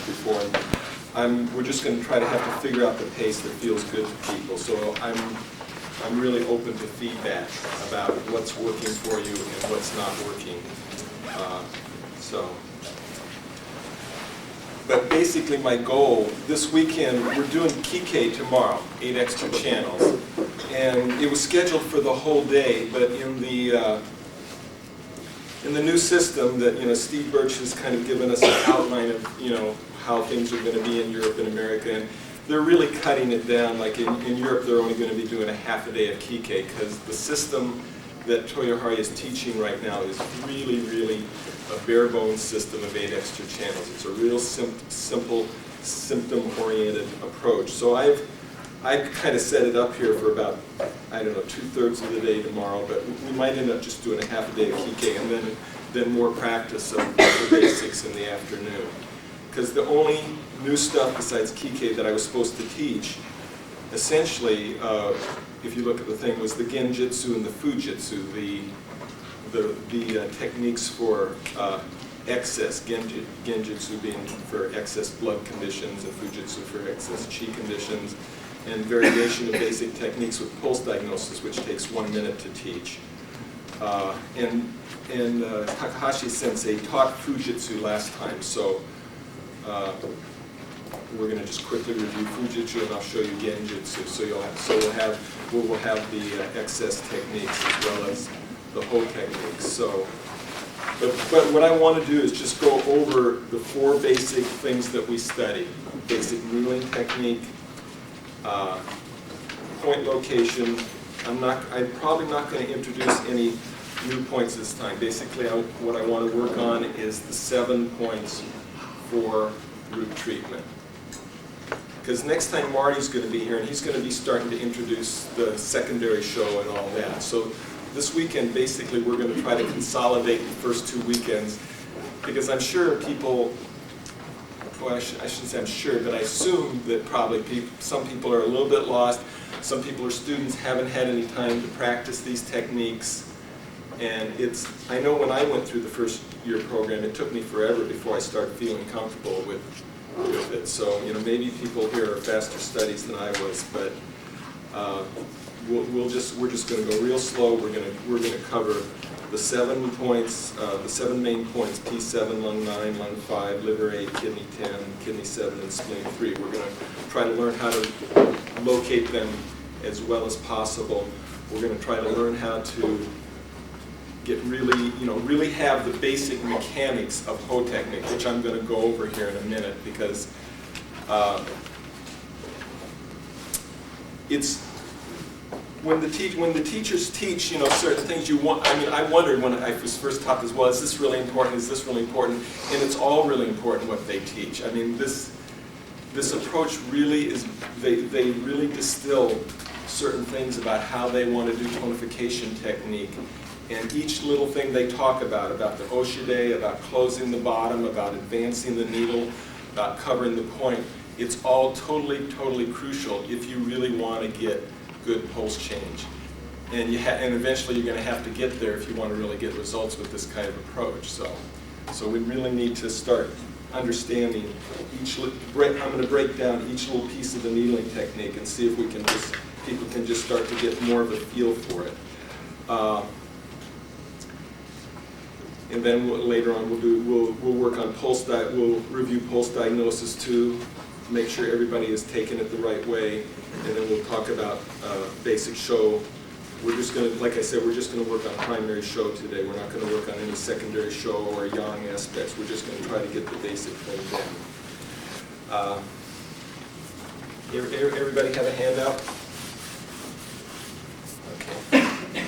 before. And we're just going to try to have to figure out the pace that feels good to people. So I'm really open to feedback about what's working for you and what's not working. But basically my goal, this weekend, we're doing Kike tomorrow, 8 extra channels. And it was scheduled for the whole day, but in the new system that, Steve Birch has kind of given us an outline of, how things are going to be in Europe and America. And they're really cutting it down. Like in Europe, they're only going to be doing a half a day of Kike because the system that Toyohari is teaching right now is really, really a bare bones system of 8 extra channels. It's a real simple, symptom-oriented approach. So I've kind of set it up here for about, 2/3 of the day tomorrow, but we might end up just doing a half a day of Kike and then more practice of the basics in the afternoon. Because the only new stuff besides Kike that I was supposed to teach, essentially, if you look at the thing, was the Genjutsu and the Fujitsu, the techniques for excess, Genjutsu being for excess blood conditions and Fujitsu for excess chi conditions, and variation of basic techniques with pulse diagnosis, which takes 1 minute to teach. And Takahashi Sensei taught Fujitsu last time, so we're going to just quickly review Fujitsu, and I'll show you Genjutsu. So we'll have the excess techniques as well as the whole techniques. So, but what I want to do is just go over the 4 basic things that we studied: basic needling technique, point location. I'm probably not going to introduce any new points this time. Basically, what I want to work on is the 7 points for root treatment. Because next time Marty's going to be here, and he's going to be starting to introduce the secondary show and all that. So this weekend, basically, we're going to try to consolidate the first 2 weekends, because I'm sure people, well, I shouldn't say I'm sure, but I assume that probably some people are a little bit lost. Some people are students, haven't had any time to practice these techniques. And I know when I went through the first year program, it took me forever before I started feeling comfortable with it. So, maybe people here are faster studies than I was, but we're just going to go real slow. We're going to cover the 7 points, the 7 main points: P7, lung 9, lung 5, liver 8, kidney 10, kidney 7, and spleen 3. We're going to try to learn how to locate them as well as possible. We're going to try to learn how to get really have the basic mechanics of Ho technique, which I'm going to go over here in a minute, because it's when the teachers teach, certain things you want. I wondered when I was first taught this, well, is this really important? Is this really important? And it's all really important what they teach. This approach really is, they really distill certain things about how they want to do tonification technique. And each little thing they talk about the Oshide, about closing the bottom, about advancing the needle, about covering the point, it's all totally, totally crucial if you really want to get good pulse change. And eventually you're going to have to get there if you want to really get results with this kind of approach. So we really need to start understanding I'm going to break down each little piece of the needling technique and see if people can just start to get more of a feel for it. And then later on we'll work on we'll review pulse diagnosis too, make sure everybody is taking it the right way, and then we'll talk about basic show. We're just going to, like I said, we're just going to work on primary show today. We're not going to work on any secondary show or yang aspects. We're just going to try to get the basic thing down. Everybody have a handout? Okay.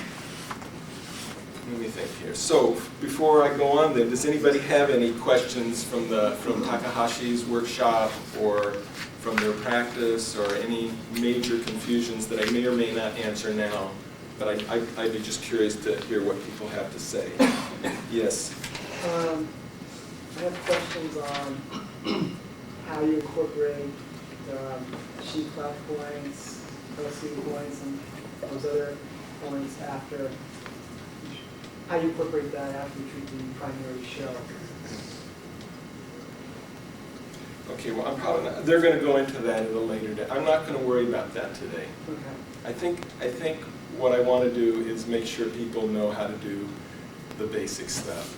Let me think here. So before I go on then, does anybody have any questions from Takahashi's workshop or from their practice, or any major confusions that I may or may not answer now? But I'd be just curious to hear what people have to say. Yes? I have questions on how you incorporate sheet cloud points, LC points, and those other points after. How you incorporate that after you treat the primary show. Okay, well, I'm probably not, they're going to go into that at a later date. I'm not going to worry about that today. Okay. I think what I want to do is make sure people know how to do the basic stuff.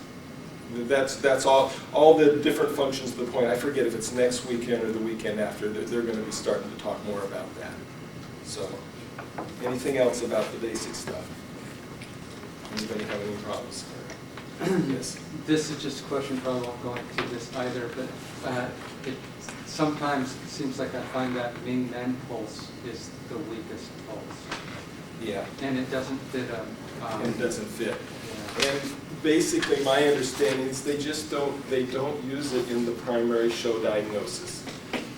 That's all the different functions to the point. I forget if it's next weekend or the weekend after, they're going to be starting to talk more about that. So, anything else about the basic stuff? Anybody have any problems? Yes. This is just a question, probably won't go into this either, but it sometimes seems like I find that main men pulse is the weakest pulse. Yeah. And it doesn't fit a... And it doesn't fit. Yeah. And basically, my understanding is they don't use it in the primary show diagnosis.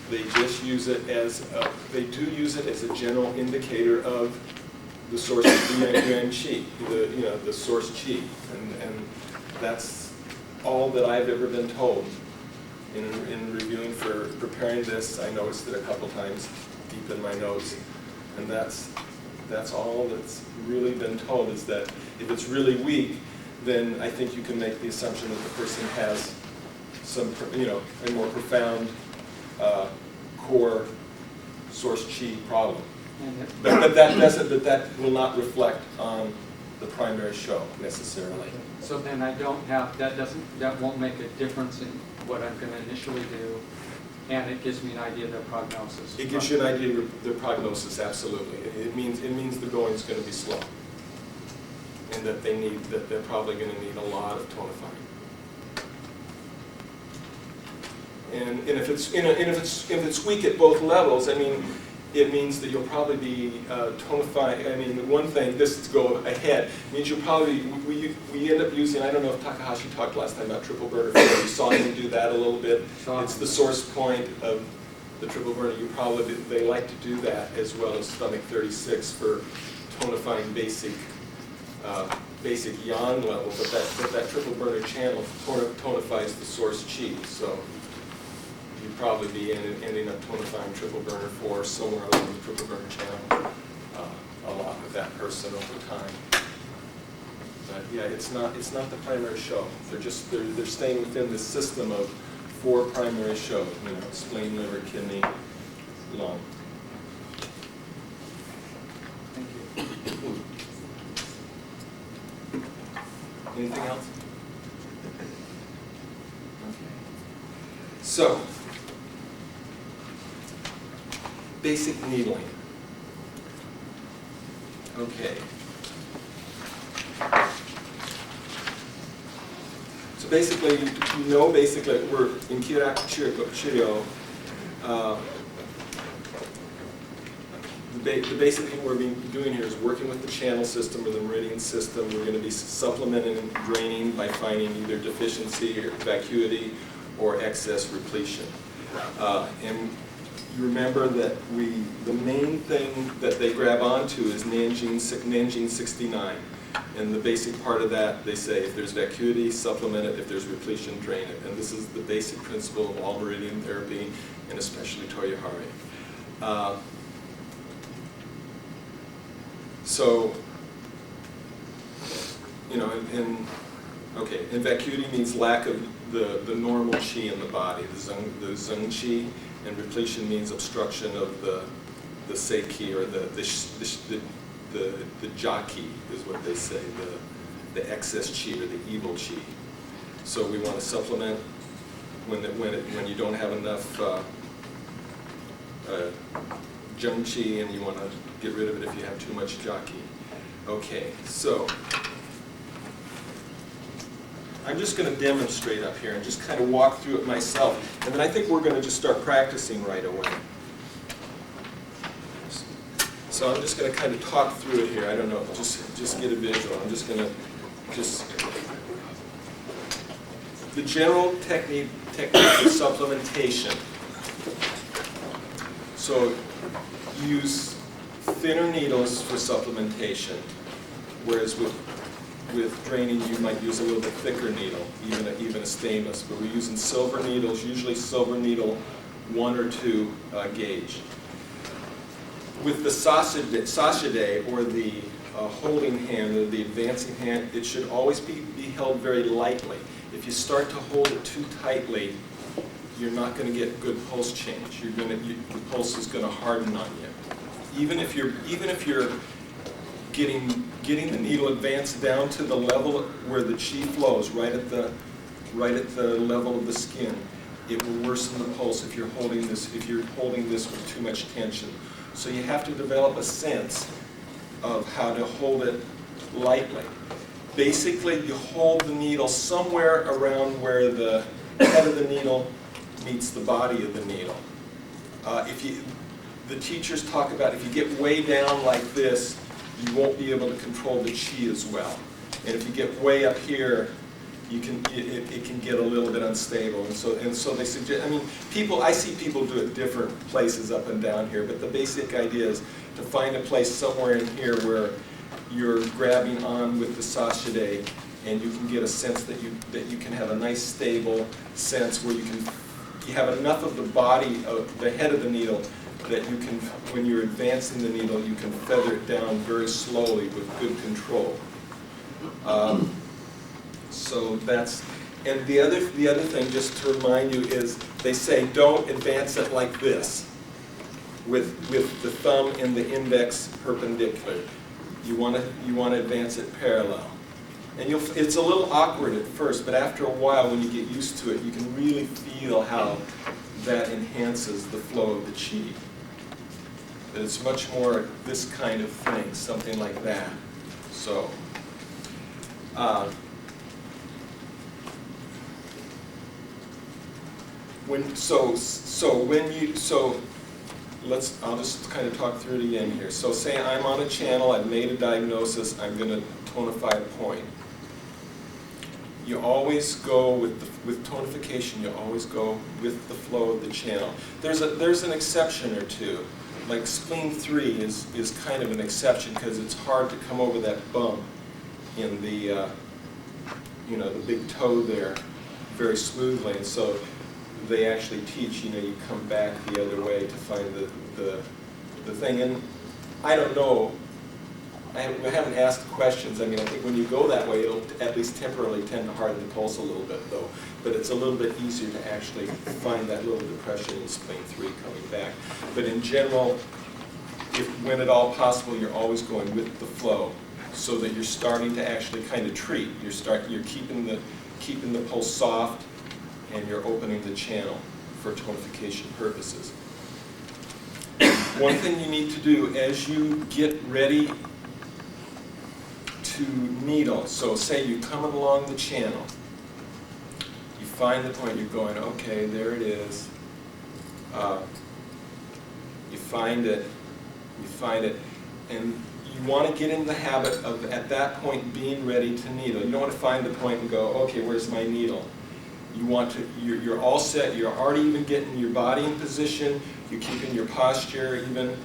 They just use it as they do use it as a general indicator of the source of the yuan qi, the source qi, and that's all that I've ever been told. In reviewing for preparing this, I noticed it a couple times deep in my notes, and that's all that's really been told, is that if it's really weak, then I think you can make the assumption that the person has some, a more profound core source qi problem. And it, But that will not reflect on the primary show necessarily. so then I don't have, that won't make a difference in what I'm going to initially do, and it gives me an idea of the prognosis. It gives you an idea of the prognosis, absolutely. It means the going's going to be slow, and that they're probably going to need a lot of tonifying. And if it's weak at both levels, I mean, it means that you'll probably be tonifying. I mean, one thing, this to go ahead, means you'll probably, we end up using, I don't know if Takahashi talked last time about triple burner. You saw him do that a little bit. It's the source point of the triple burner. They like to do that as well as stomach 36 for tonifying basic yang level, but that triple burner channel tonifies the source qi. So you'd probably be ending up tonifying triple burner 4 somewhere along the triple burner channel a lot with that person over time. But yeah, it's not the primary show. They're staying within the system of 4 primary shows. Spleen, liver, kidney, lung. Thank you. Anything else? Okay. So, basic needling. Okay. So basically, we're in Kyoraku Chiryo. The basic thing we're doing here is working with the channel system or the meridian system. We're going to be supplementing and draining by finding either deficiency or vacuity or excess repletion. And you remember that the main thing that they grab onto is Nanjing 69. And the basic part of that, they say, if there's vacuity, supplement it. If there's repletion, drain it. And this is the basic principle of all meridian therapy, and especially Toyohari. So, and vacuity means lack of the normal qi in the body, the zeng qi, and repletion means obstruction of the sei qi, or the ja qi is what they say, the excess qi or the evil qi. So we want to supplement when you don't have enough zheng qi, and you want to get rid of it if you have too much ja qi. Okay, so I'm just going to demonstrate up here and just kind of walk through it myself, and then I think we're going to just start practicing right away. So I'm just going to kind of talk through it here. I don't know, just get a visual. I'm just going to the general technique of supplementation. So use thinner needles for supplementation, whereas with draining you might use a little bit thicker needle, even a stainless. But we're using silver needles, usually silver needle 1 or 2 gauge. With the sashide, or the holding hand, or the advancing hand, it should always be held very lightly. If you start to hold it too tightly, you're not going to get good pulse change. The pulse is going to harden on you. Even if you're getting the needle advanced down to the level where the chi flows, right at the level of the skin, it will worsen the pulse if you're holding this with too much tension. So you have to develop a sense of how to hold it lightly. Basically, you hold the needle somewhere around where the head of the needle meets the body of the needle. The teachers talk about if you get way down like this, you won't be able to control the chi as well. And if you get way up here, it can get a little bit unstable. And so they suggest, I see people do it different places up and down here, but the basic idea is to find a place somewhere in here where you're grabbing on with the sashide, and you can get a sense that you can have a nice stable sense where you have enough of the body of the head of the needle that you can, when you're advancing the needle, you can feather it down very slowly with good control. So that's, and the other thing, just to remind you, is they say don't advance it like this, with the thumb and the index perpendicular. You want to advance it parallel. And it's a little awkward at first, but after a while, when you get used to it, you can really feel how that enhances the flow of the chi. That it's much more this kind of thing, something like that. So, I'll just kind of talk through it again here. So say I'm on a channel, I've made a diagnosis, I'm going to tonify a point. You always go with tonification, you always go with the flow of the channel. There's an exception or two. Like spleen 3 is kind of an exception because it's hard to come over that bump in the the big toe there very smoothly, and so they actually teach, you come back the other way to find the thing. And I don't know, I haven't asked questions. I think when you go that way, it'll at least temporarily tend to harden the pulse a little bit, though. But it's a little bit easier to actually find that little depression in spleen 3 coming back. But in general, when at all possible, you're always going with the flow, so that you're starting to actually kind of treat. You're keeping the pulse soft, and you're opening the channel for tonification purposes. One thing you need to do as you get ready to needle, so say you're coming along the channel, you find the point, you're going, okay, there it is. You find it, and you want to get in the habit of, at that point, being ready to needle. You don't want to find the point and go, okay, where's my needle? You're all set, you're already even getting your body in position, you're keeping your posture even, you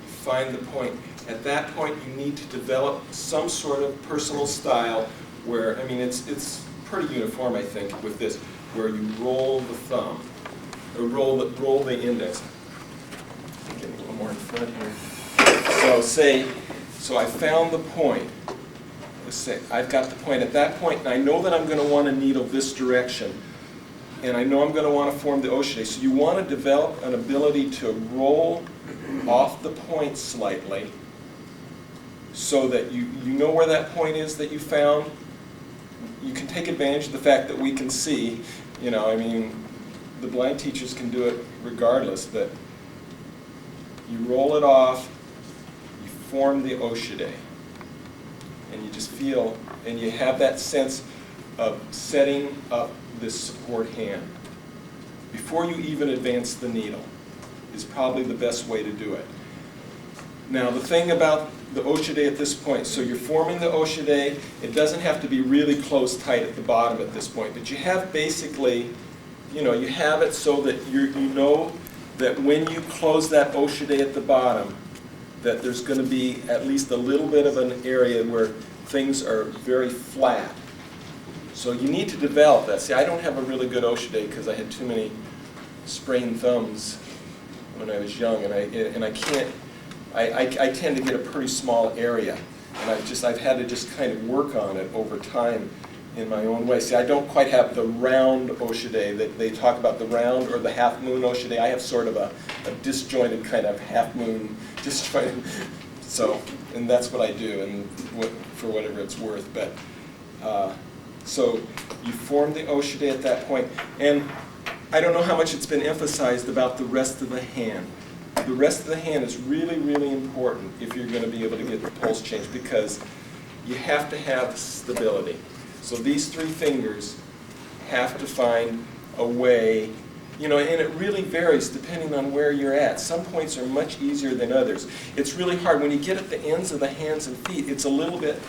find the point. At that point, you need to develop some sort of personal style where, it's pretty uniform, I think, with this, where you roll the thumb, or roll the index. I'm getting a little more in front here. So I found the point. Let's say I've got the point at that point, and I know that I'm going to want to needle this direction, and I know I'm going to want to form the oshide. So you want to develop an ability to roll off the point slightly, so that you know where that point is that you found. You can take advantage of the fact that we can see. The blind teachers can do it regardless. That you roll it off, you form the oshide. And you just feel, and you have that sense of setting up this support hand. Before you even advance the needle is probably the best way to do it. Now the thing about the oshide at this point, so you're forming the oshide, it doesn't have to be really close tight at the bottom at this point, but you have basically, you have it so that you know that when you close that oshide at the bottom, that there's going to be at least a little bit of an area where things are very flat. So you need to develop that. See, I don't have a really good oshide because I had too many sprained thumbs when I was young, and I can't. I tend to get a pretty small area, and I've had to just kind of work on it over time in my own way. See, I don't quite have the round Oshide that they talk about, the round or the half moon Oshide. I have sort of a disjointed kind of half moon, disjointed. So, and that's what I do, and for whatever it's worth. But so you form the Oshide at that point, and I don't know how much it's been emphasized about the rest of the hand. The rest of the hand is really, really important if you're going to be able to get the pulse change, because you have to have stability. So these three fingers have to find a way, you know, and it really varies depending on where you're at. Some points are much easier than others. It's really hard. When you get at the ends of the hands and feet, it's a little bit,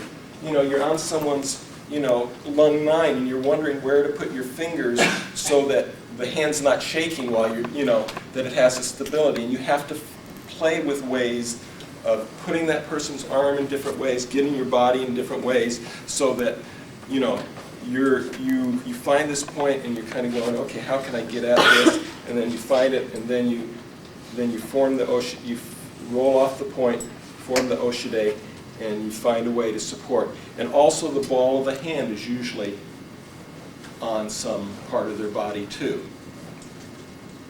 you know, you're on someone's, you know, lung 9, and you're wondering where to put your fingers so that the hand's not shaking while you're, you know, that it has a stability. And you have to play with ways of putting that person's arm in different ways, getting your body in different ways, so that, you know, you find this point and you're kind of going, okay, how can I get at this? And then you find it, and then you form the Oshide, you roll off the point, form the Oshide, and you find a way to support. And also the ball of the hand is usually on some part of their body too.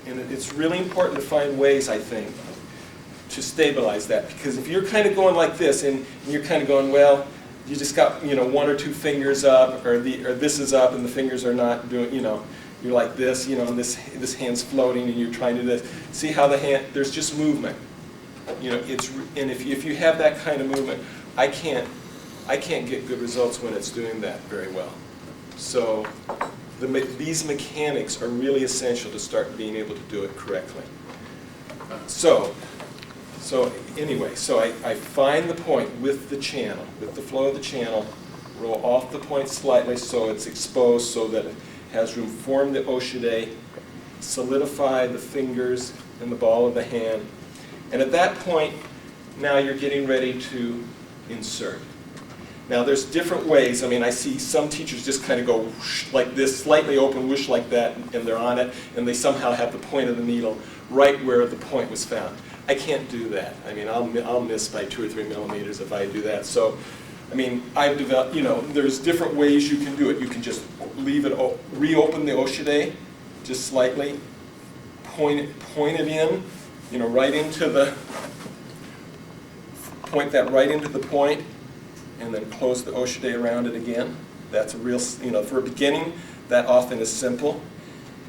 And it's really important to find ways, I think, to stabilize that, because if you're kind of going like this and you're kind of going, well, you just got, you know, 1 or 2 fingers up, or this is up and the fingers are not doing, you know, you're like this, you know, and this hand's floating and you're trying to do this. See how the hand, there's just movement. You know, and if you have that kind of movement, I can't get good results when it's doing that very well. So these mechanics are really essential to start being able to do it correctly. So anyway, so I find the point with the channel, with the flow of the channel, roll off the point slightly so it's exposed so that it has room, form the Oshide, solidify the fingers and the ball of the hand. And at that point, now you're getting ready to insert. Now there's different ways. I mean, I see some teachers just kind of go whoosh like this, slightly open, whoosh like that, and they're on it, and they somehow have the point of the needle right where the point was found. I can't do that. I mean, I'll miss by 2 or 3 millimeters if I do that. So, I mean, I've developed, you know, there's different ways you can do it. You can just leave it, reopen the Oshide, just slightly, point it in, you know, right into the, point that right into the point, and then close the Oshide around it again. That's a real, you know, for a beginning, that often is simple.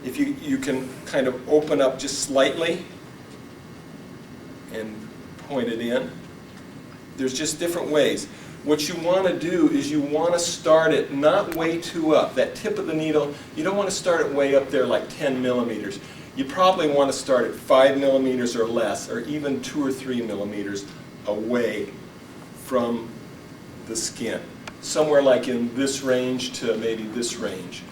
If you can kind of open up just slightly and point it in. There's just different ways. What you want to do is you want to start it not way too up. That tip of the needle, you don't want to start it way up there like 10 millimeters. You probably want to start at 5 millimeters or less, or even 2 or 3 millimeters away from the skin. Somewhere like in this range to maybe this range.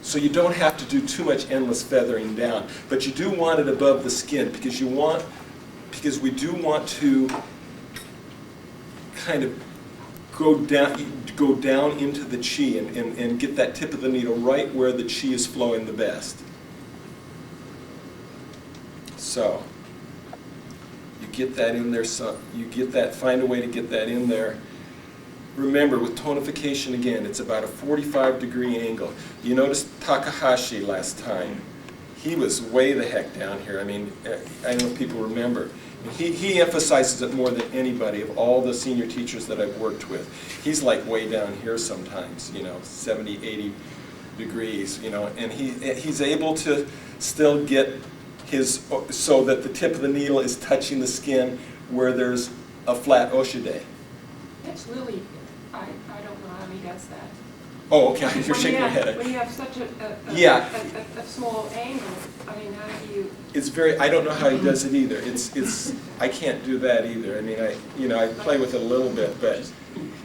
So you don't have to do too much endless feathering down, but you do want it above the skin, because we do want to kind of go down into the chi and get that tip of the needle right where the chi is flowing the best. So you get that in there, so you get that, find a way to get that in there. Remember, with tonification, again, it's about a 45-degree angle. You noticed Takahashi last time. He was way the heck down here. I mean, I don't know if people remember. He emphasizes it more than anybody of all the senior teachers that I've worked with. He's like way down here sometimes, you know, 70, 80 degrees, you know, and he's able to still get his, so that the tip of the needle is touching the skin where there's a flat Oshide. That's really, I don't know how he does that. Oh, okay, you're shaking your head. When you have such Yeah. a small angle, I mean, how do you? It's very, I don't know how he does it either. I can't do that either. I mean, I play with it a little bit, but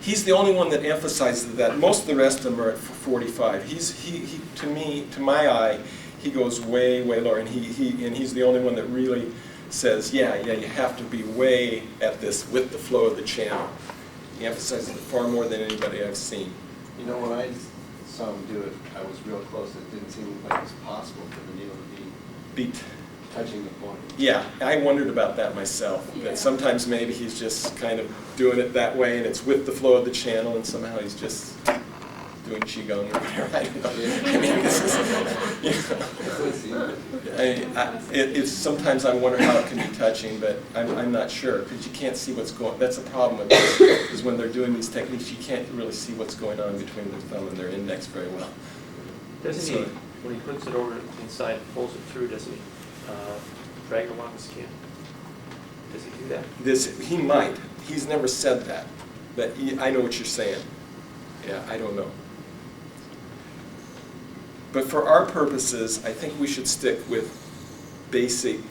he's the only one that emphasizes that. Most of the rest of them are at 45. He to my eye, he goes way, way lower, and he's the only one that really says, yeah, you have to be way at this with the flow of the channel. He emphasizes it far more than anybody I've seen. You know, when I saw him do it, I was real close. It didn't seem like it was possible for the needle to be touching the point. Yeah, I wondered about that myself. Yeah. That sometimes maybe he's just kind of doing it that way, and it's with the flow of the channel, and somehow he's just doing qigong or whatever. I don't know. I mean, this is, you know, it's sometimes I wonder how it can be touching, but I'm not sure because you can't see what's going. That's the problem with this, is when they're doing these techniques, you can't really see what's going on between their thumb and their index very well. Doesn't So- he, when he puts it over inside, pulls it through, doesn't he drag it along the skin? Does he do that? He might. He's never said that, but I know what you're saying. Yeah, I don't know. But for our purposes, I think we should stick with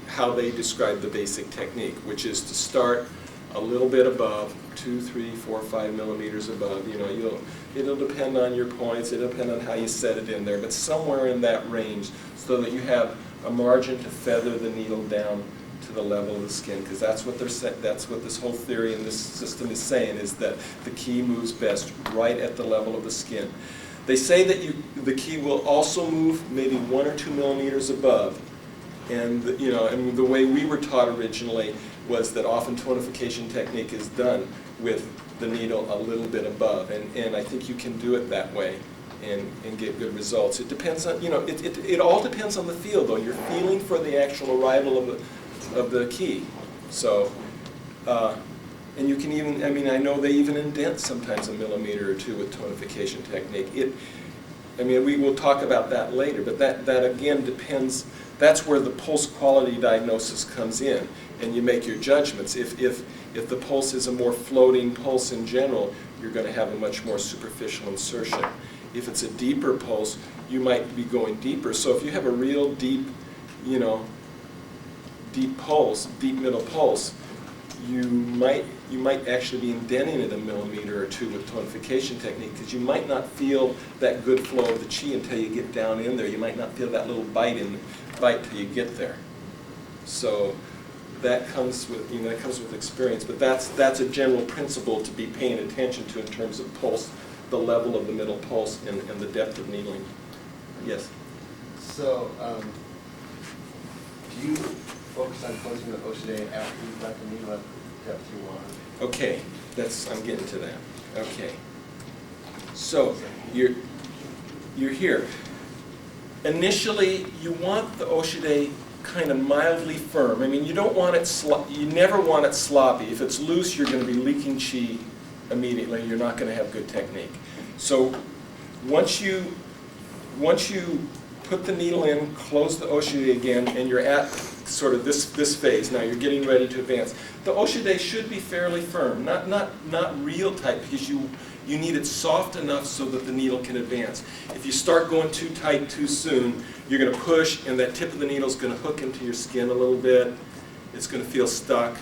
how they describe the basic technique, which is to start a little bit above, 2, 3, 4, 5 millimeters above. You know, it'll depend on your points, it'll depend on how you set it in there, but somewhere in that range so that you have a margin to feather the needle down to the level of the skin, because that's what that's what this whole theory in this system is saying, is that the key moves best right at the level of the skin. They say that the key will also move maybe 1 or 2 millimeters above, and and the way we were taught originally was that often tonification technique is done with the needle a little bit above, and I think you can do it that way and get good results. It depends on, it all depends on the feel, though. You're feeling for the actual arrival of the key. So, and you can even, I know they even indent sometimes 1 millimeter or 2 with tonification technique. We will talk about that later, but that again depends. That's where the pulse quality diagnosis comes in, and you make your judgments. If the pulse is a more floating pulse in general, you're going to have a much more superficial insertion. If it's a deeper pulse, you might be going deeper. So if you have a real deep, deep pulse, deep middle pulse, you might actually be indenting it 1 millimeter or 2 with tonification technique, because you might not feel that good flow of the qi until you get down in there. You might not feel that little bite till you get there. So that comes with experience, but that's a general principle to be paying attention to in terms of pulse, the level of the middle pulse, and the depth of needling. Yes. So, do you focus on closing the Oshide after you've got the needle at the depth you want? Okay, I'm getting to that. Okay. So you're here. Initially, you want the Oshide kind of mildly firm. You don't want it you never want it sloppy. If it's loose, you're going to be leaking qi immediately. You're not going to have good technique. So once you put the needle in, close the Oshide again, and you're at sort of this phase. Now you're getting ready to advance. The Oshide should be fairly firm, not real tight, because you need it soft enough so that the needle can advance. If you start going too tight too soon, you're going to push, and that tip of the needle is going to hook into your skin a little bit. It's going to feel stuck.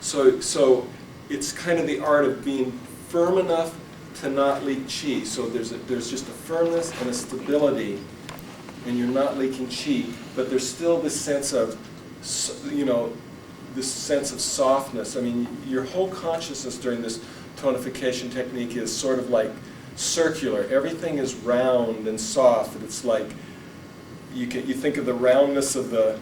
So it's kind of the art of being firm enough to not leak qi. So there's just a firmness and a stability, and you're not leaking qi, but there's still this sense of, this sense of softness. Your whole consciousness during this tonification technique is sort of like circular. Everything is round and soft. And it's like you think of the roundness of the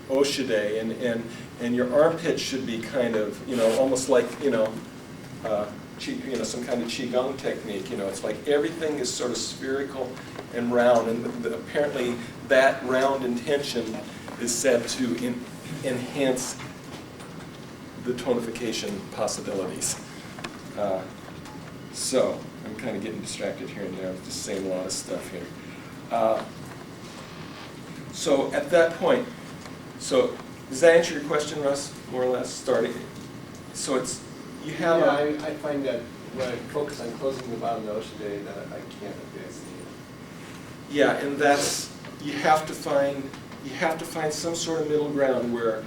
Oshide, and your armpit should be kind of almost like some kind of qigong technique. It's like everything is sort of spherical and round, and apparently that round intention is said to enhance the tonification possibilities. So I'm kind of getting distracted here and there. I'm just saying a lot of stuff here. So at that point, does that answer your question, Russ? More or less, starting. So you have I find that when I focus on closing the bottom of the Oshide, that I can't advance the needle. Yeah, and that's, you have to find some sort of middle ground where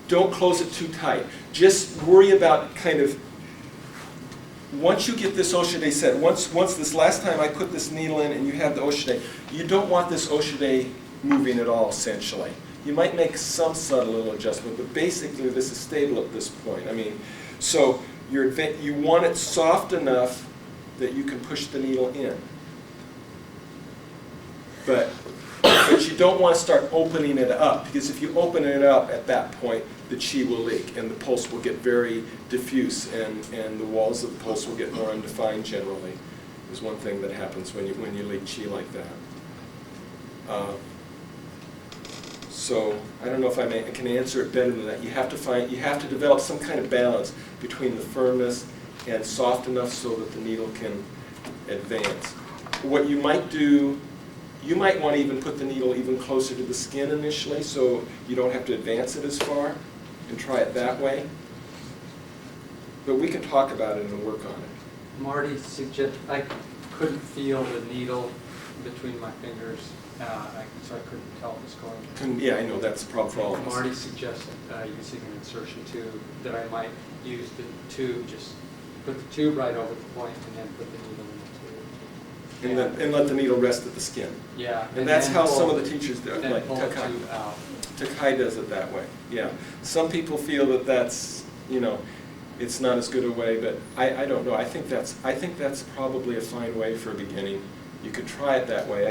don't close it too tight. Just worry about kind of, once you get this Oshide set, once this last time I put this needle in and you have the Oshide, you don't want this Oshide moving at all, essentially. You might make some subtle little adjustment, but basically this is stable at this point. So you want it soft enough that you can push the needle in. But But you don't want to start opening it up, because if you open it up at that point, the chi will leak, and the pulse will get very diffuse, and the walls of the pulse will get more undefined generally. Is one thing that happens when you leak chi like that. So I don't know if I can answer it better than that. You have to develop some kind of balance between the firmness and soft enough so that the needle can advance. What you might do, you might want to even put the needle even closer to the skin initially, so you don't have to advance it as far, and try it that way. But we can talk about it and work on it. Marty suggested, I couldn't feel the needle between my fingers, so I couldn't tell it was going. Yeah, I know, that's a problem for all of us. Marty suggested using an insertion tube, that I might use the tube, just put the tube right over the point and then put the needle in the tube. And let the needle rest at the skin. Yeah. And that's then how pull- some of the teachers do it, then like pull the Takai. tube out. Takai does it that way, yeah. Some people feel that that's, it's not as good a way, but I don't know. I think that's probably a fine way for a beginning. You could try it that way.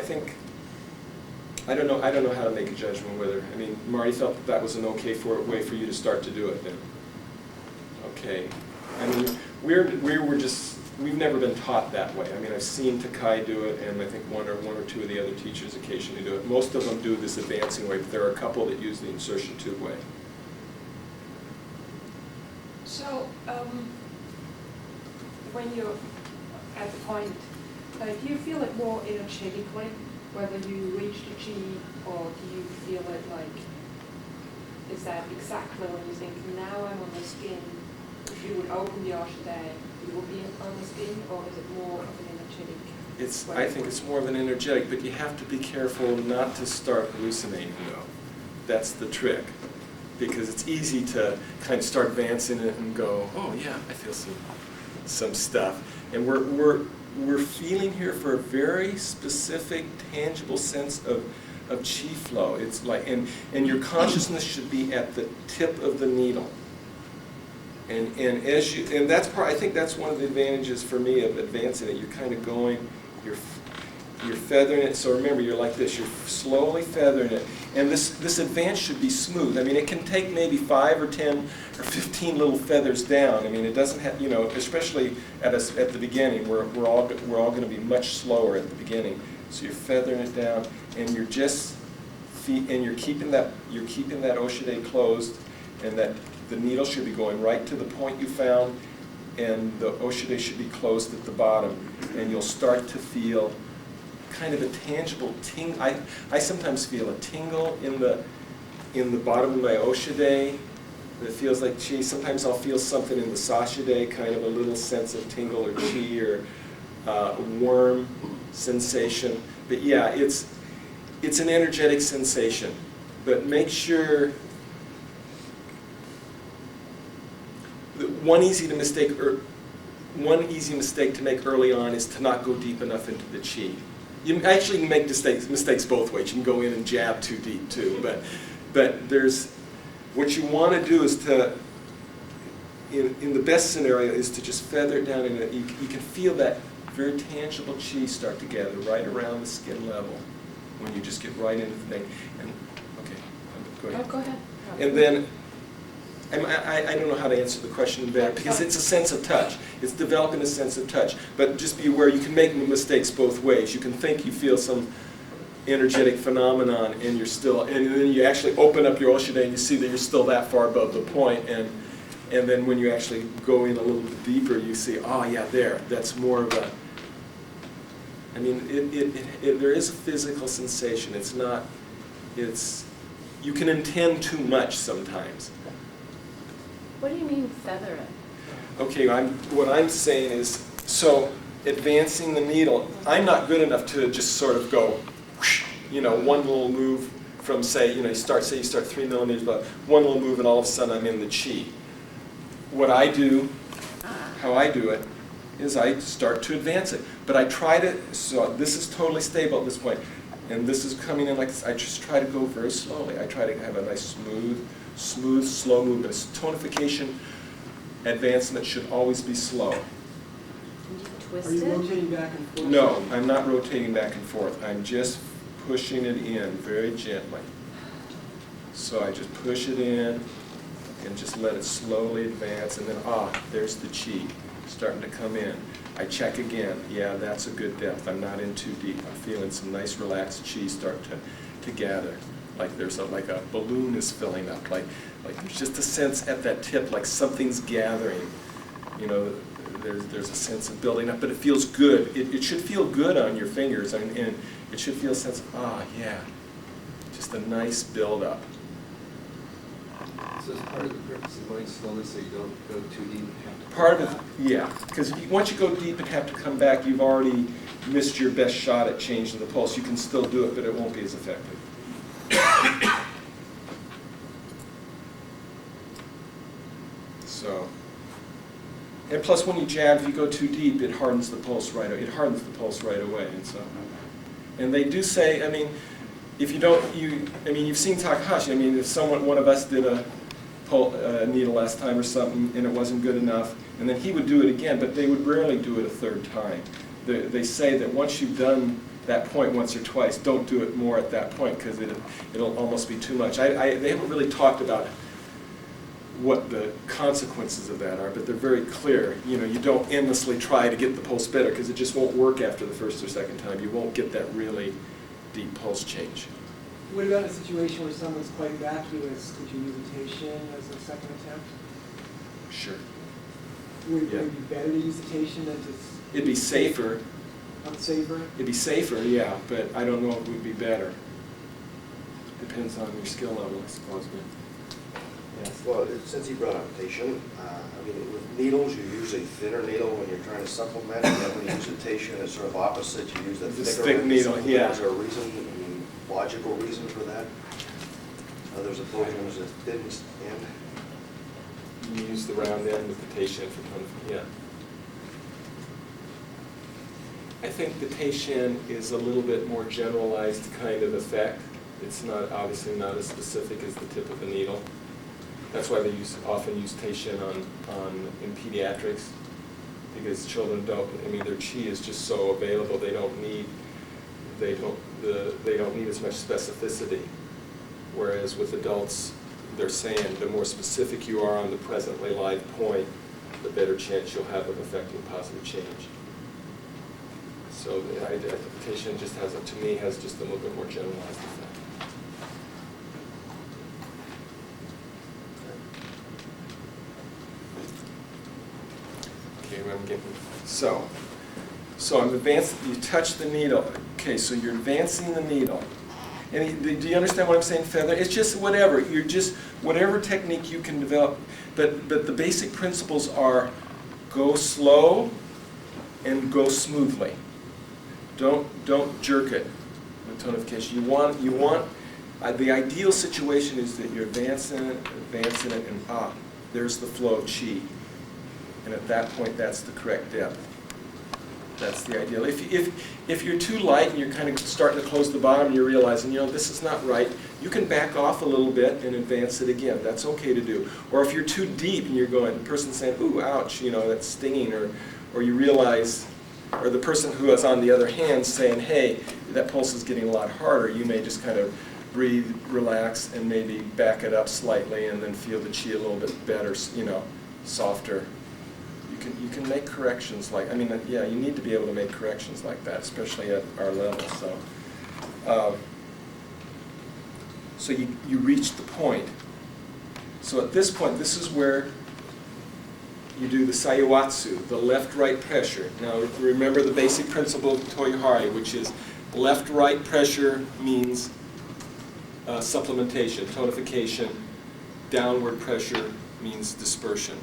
I don't know how to make a judgment whether, Marty felt that was an okay way for you to start to do it then. Okay. We've never been taught that way. I've seen Takai do it, and I think one or two of the other teachers occasionally do it. Most of them do this advancing way, but there are a couple that use the insertion tube way. So, when you're at the point, do you feel it more energetically, whether you reach the chi, or do you feel it is that exactly when you think, now I'm on the skin, if you would open the Oshide, you will be on the skin, or is it more of an energetic? I think it's more of an energetic, but you have to be careful not to start hallucinating though. That's the trick. Because it's easy to kind of start advancing it and go, oh yeah, I feel some stuff. And we're feeling here for a very specific, tangible sense of chi flow. It's like, and your consciousness should be at the tip of the needle. And that's I think that's one of the advantages for me of advancing it. You're kind of going, you're feathering it. So remember, you're like this. You're slowly feathering it, and this advance should be smooth. It can take maybe 5 or 10 or 15 little feathers down. It doesn't have, especially at the beginning, we're all going to be much slower at the beginning. So you're feathering it down, and you're keeping that Oshide closed, and that the needle should be going right to the point you found, and the Oshide should be closed at the bottom, and you'll start to feel kind of a tangible tingle. I sometimes feel a tingle in the bottom of my Oshide that feels like chi. Sometimes I'll feel something in the Sashide, kind of a little sense of tingle or chi, or warm sensation. But yeah, it's an energetic sensation. But make sure that one easy mistake to make early on is to not go deep enough into the chi. You actually can make mistakes both ways. You can go in and jab too deep too, but there's what you want to do is to, in the best scenario, is to just feather it down, and you can feel that very tangible chi start to gather right around the skin level when you just get right into the thing. And okay, go ahead. Oh, go ahead. And then, I don't know how to answer the question better, because it's a sense of touch. It's developing a sense of touch. But just be aware, you can make mistakes both ways. You can think you feel some energetic phenomenon, and then you actually open up your Oshide and you see that you're still that far above the point, and then when you actually go in a little bit deeper, you see, oh yeah, that's more of a, there is a physical sensation. You can intend too much sometimes. What do you mean feather it? Okay, what I'm saying is, so advancing the needle, I'm not good enough to just sort of go, whoosh, one little move from you start 3 millimeters, but one little move and all of a sudden I'm in the chi. What I do, how I do it, is I start to advance it. But I try to, so this is totally stable at this point, and this is coming in like this. I just try to go very slowly. I try to have a nice smooth, slow movement. Tonification advancement should always be slow. And you twist Are you it? rotating back and forth? No, I'm not rotating back and forth. I'm just pushing it in very gently. So I just push it in and just let it slowly advance, and then, there's the chi starting to come in. I check again. Yeah, that's a good depth. I'm not in too deep. I'm feeling some nice relaxed chi start to gather. Like there's like a balloon is filling up. Like there's just a sense at that tip like something's gathering. You know, there's a sense of building up, but it feels good. It should feel good on your fingers, and it should feel a sense of, yeah, just a nice build up. So it's part of the purpose of going slowly so you don't go too deep and have to Part come of, back. yeah, because once you go deep and have to come back, you've already missed your best shot at changing the pulse. You can still do it, but it won't be as effective. So, and plus when you jab, if you go too deep, it hardens the pulse right away. It hardens the pulse right away, and so. And they do say, I mean, if you don't, you've seen Takahashi. I mean, if one of us did a needle last time or something, and it wasn't good enough, and then he would do it again, but they would rarely do it a third time. They say that once you've done that point once or twice, don't do it more at that point, because it'll almost be too much. They haven't really talked about what the consequences of that are, but they're very clear. You know, you don't endlessly try to get the pulse better, because it just won't work after the first or second time. You won't get that really deep pulse change. What about a situation where someone's quite vacuous? Could you use a Teishin as a second attempt? Sure. Would Yeah. it be better to use a Teishin than to... It'd be safer. Unsafer? It'd be safer, yeah, but I don't know if it would be better. Depends on your skill level, I suppose. Yes. Well, since you brought up Teishin, I mean, with needles, you use a thinner needle when you're trying to supplement, and then when you use a Teishin, it's sort of opposite. You use a This thicker thick needle, yeah. Is there a reason, I mean, logical reason for that? There's a version there's a thin end. You use the round end with the Teishin for yeah. I think the Teishin is a little bit more generalized kind of effect. It's not obviously not as specific as the tip of the needle. That's why they often use Teishin in pediatrics, because children don't. I mean, their chi is just so available. They don't need as much specificity. Whereas with adults, they're saying the more specific you are on the presently live point, the better chance you'll have of affecting positive change. So the Teishin just to me, has just a little bit more generalized effect. Okay, where I'm getting, so I'm advancing, you touch the needle. Okay, so you're advancing the needle. And do you understand what I'm saying, feather? It's just whatever, whatever technique you can develop, but the basic principles are go slow and go smoothly. Don't jerk it with tonification. You want the ideal situation is that you're advancing it, and there's the flow of chi. And at that point, that's the correct depth. That's the ideal. If you're too light and you're kind of starting to close the bottom, and you're realizing, this is not right, you can back off a little bit and advance it again. That's okay to do. Or if you're too deep and you're going, the person's saying, ooh, ouch, that's stinging, or you realize, or the person who is on the other hand saying, hey, that pulse is getting a lot harder, you may just kind of breathe, relax, and maybe back it up slightly and then feel the chi a little bit better, softer. You can make corrections you need to be able to make corrections like that, especially at our level. So you reach the point. So at this point, this is where you do the Sayawatsu, the left-right pressure. Now remember the basic principle of Toyohari, which is left-right pressure means supplementation, tonification. Downward pressure means dispersion.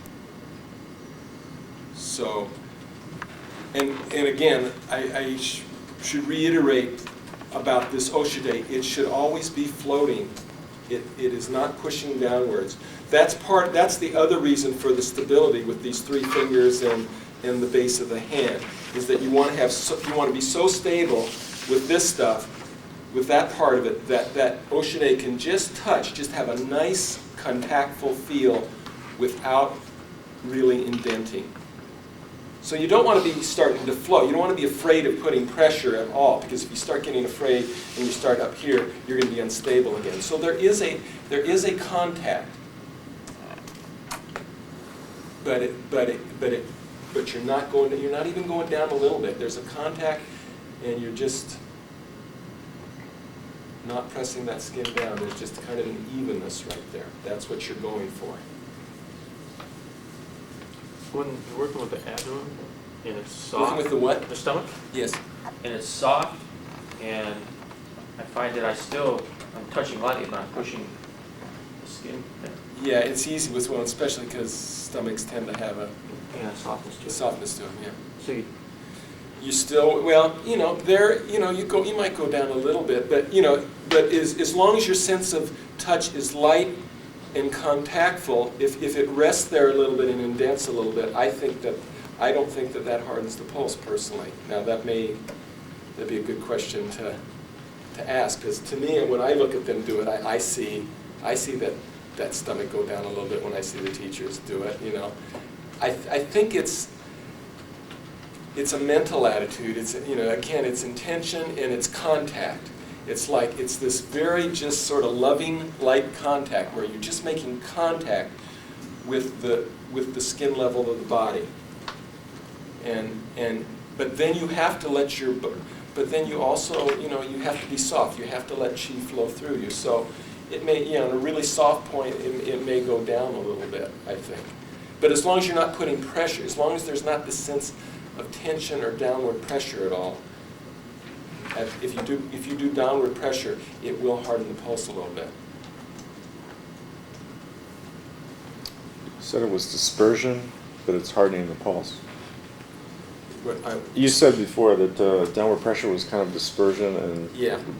So, and again, I should reiterate about this Oshide. It should always be floating. It is not pushing downwards. That's the other reason for the stability with these three fingers and the base of the hand, is that you want to be so stable with this stuff, with that part of it, that Oshide can just have a nice contactful feel without really indenting. So you don't want to be starting to float. You don't want to be afraid of putting pressure at all, because if you start getting afraid and you start up here, you're going to be unstable again. So there is a contact, but you're not going. You're not even going down a little bit. There's a contact, and you're just not pressing that skin down. There's just kind of an evenness right there. That's what you're going for. When you're working with the abdomen and it's soft. Working with the what? The stomach, Yes. and it's soft, and I find that I'm touching lightly, but I'm pushing the skin. Yeah, it's easy with women, especially because stomachs tend to have a Yeah, softness to it. softness to them. Yeah. So You still, well, you might go down a little bit, but as long as your sense of touch is light and contactful, if it rests there a little bit and indents a little bit, I don't think that hardens the pulse personally. Now that'd be a good question to ask, because to me, when I look at them do it, I see that stomach go down a little bit when I see the teachers do it. I think it's a mental attitude. It's again, it's intention and it's contact. It's this very just sort of loving, light contact where you're just making contact with the skin level of the body. But then you have to let but then you also, you have to be soft. You have to let chi flow through you. So it may, on a really soft point, it may go down a little bit, I think. But as long as you're not putting pressure, as long as there's not this sense of tension or downward pressure at all, if you do downward pressure, it will harden the pulse a little bit. You said it was dispersion, but it's hardening the pulse. You said before that downward pressure was kind of dispersion, and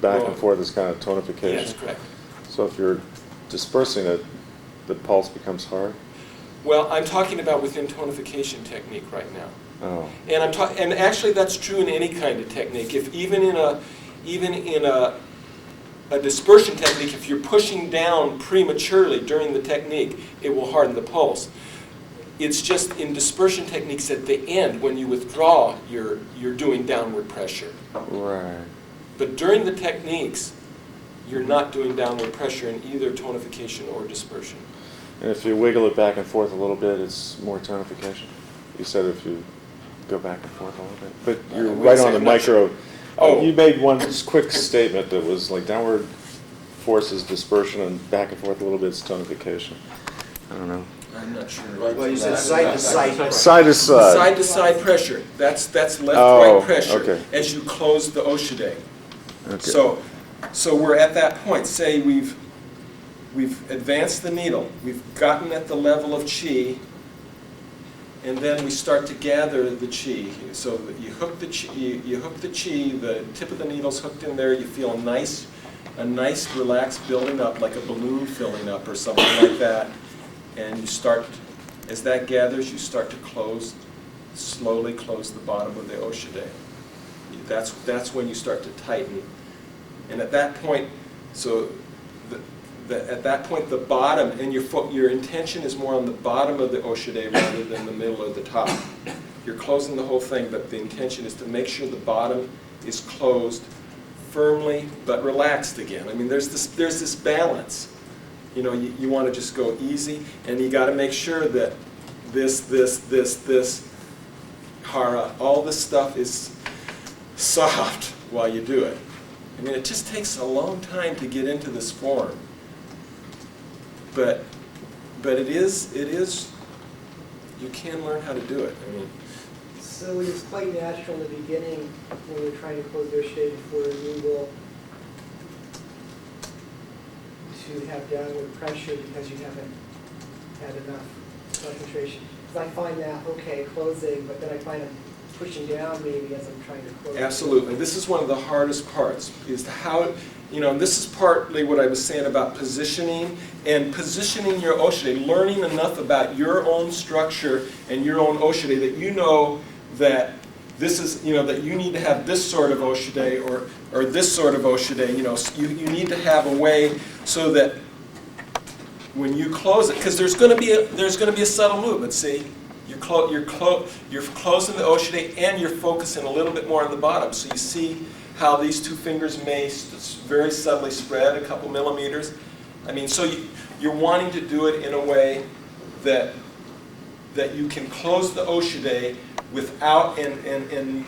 back and forth is kind of tonification. Yes, correct. So if you're dispersing it, the pulse becomes hard? Well, I'm talking about within tonification technique right now. Oh. And actually that's true in any kind of technique. If even in a dispersion technique, if you're pushing down prematurely during the technique, it will harden the pulse. It's just in dispersion techniques at the end, when you withdraw, you're doing downward pressure. Right. But during the techniques, you're not doing downward pressure in either tonification or dispersion. And if you wiggle it back and forth a little bit, it's more tonification? You said if you go back and forth a little bit. But you're right on the micro. You made one quick statement that was like downward force is dispersion and back and forth a little bit is tonification. I don't know. I'm not sure. Well, you said side to side. Side to side. Side to side pressure. That's left-right pressure okay. as you close the Oshide. Okay. So we're at that point. Say we've advanced the needle. We've gotten at the level of chi, and then we start to gather the chi. So that you hook the chi. You hook the chi. The tip of the needle's hooked in there. You feel a nice relaxed building up, like a balloon filling up or something like that. And you start, as that gathers, you start to slowly close the bottom of the Oshide. That's when you start to tighten. And at that point, at that point, the bottom, and your intention is more on the bottom of the Oshide rather than the middle or the top. You're closing the whole thing, but the intention is to make sure the bottom is closed firmly but relaxed again. I mean, there's this balance. You want to just go easy, and you got to make sure that this hara, all this stuff is soft while you do it. I mean, it just takes a long time to get into this form. But it is, you can learn how to do it. I mean, So it is quite natural in the beginning when you're trying to close the Oshide before a needle to have downward pressure because you haven't had enough concentration. Because I find that, okay, closing, but then I find I'm pushing down maybe as I'm trying to close. absolutely. This is one of the hardest parts, is how, and this is partly what I was saying about positioning your Oshide, learning enough about your own structure and your own Oshide that you know that this is, that you need to have this sort of Oshide or this sort of Oshide. You need to have a way so that when you close it, because there's going to be a subtle movement. See, you're you're closing the Oshide and you're focusing a little bit more on the bottom. So you see how these two fingers may very subtly spread a couple millimeters. I mean, so you're wanting to do it in a way that you can close the Oshide without, and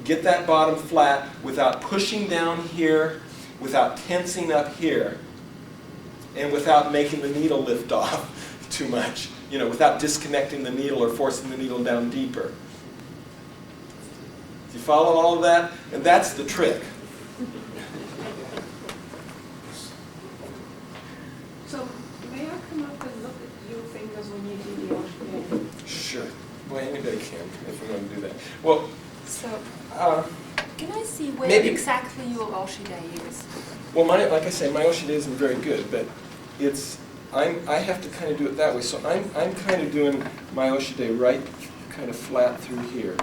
get that bottom flat without pushing down here, without tensing up here, and without making the needle lift off too much. You know, without disconnecting the needle or forcing the needle down deeper. Do you follow all of that? And that's the trick. So may I come up and look at your fingers when you do the Oshide? Sure. Well, anybody can if we want to do that. Well, So, uh, can I see where maybe- exactly your Oshide is? well, like I say, my Oshide isn't very good, but I have to kind of do it that way. So I'm kind of doing my Oshide right, kind of flat through here.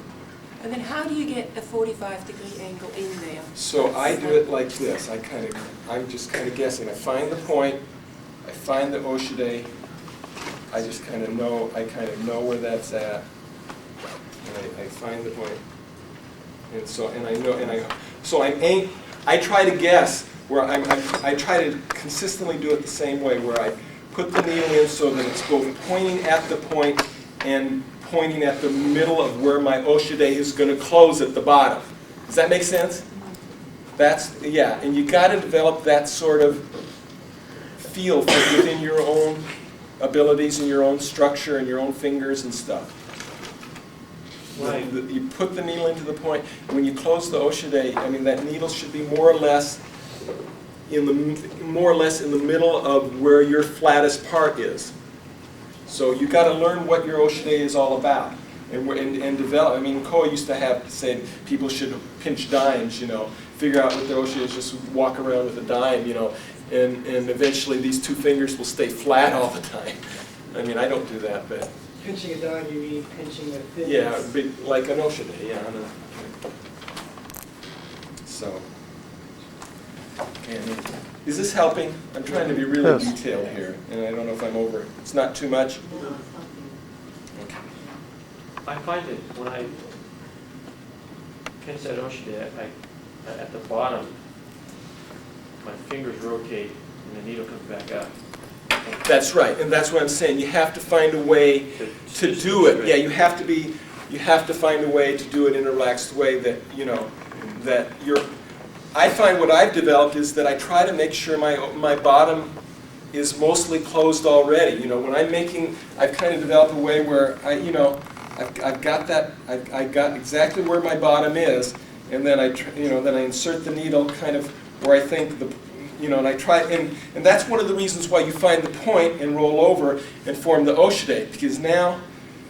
And then how do you get a 45-degree angle in there? So I do it like this. I'm just kind of guessing. I find the point. I find the Oshide. I just kind of know where that's at, and I find the point. And so I try to guess where I try to consistently do it the same way, where I put the needle in so that it's both pointing at the point and pointing at the middle of where my Oshide is going to close at the bottom. Does that make sense? Yeah, and you got to develop that sort of feel for within your own abilities and your own structure and your own fingers and stuff. Right. You put the needle into the point. When you close the Oshide, I mean, that needle should be more or less in the middle of where your flattest part is. So you got to learn what your Oshide is all about and develop. I mean, Koa used to have said people should pinch dimes, you know, figure out what their Oshide is, just walk around with a dime, you know, and eventually these two fingers will stay flat all the time. I mean, I don't do that, but. Pinching a dime, you mean pinching the thinness? Yeah, big, like an Oshide, yeah. I know. So, okay, is this helping? I'm trying to be really Yes. detailed here, and I don't know if I'm over it. It's not too much? Okay. I find that when I pinch that Oshide, at the bottom, my fingers rotate and the needle comes back up. That's right, and that's what I'm saying. You have to find a way to do it. Yeah, you have to find a way to do it in a relaxed way that, you know, that you're. I find what I've developed is that I try to make sure my bottom is mostly closed already. You know, when I'm making, I've kind of developed a way where I've got that, I've got exactly where my bottom is, and then then I insert the needle kind of where I think and I try, and that's one of the reasons why you find the point and roll over and form the Oshide, because now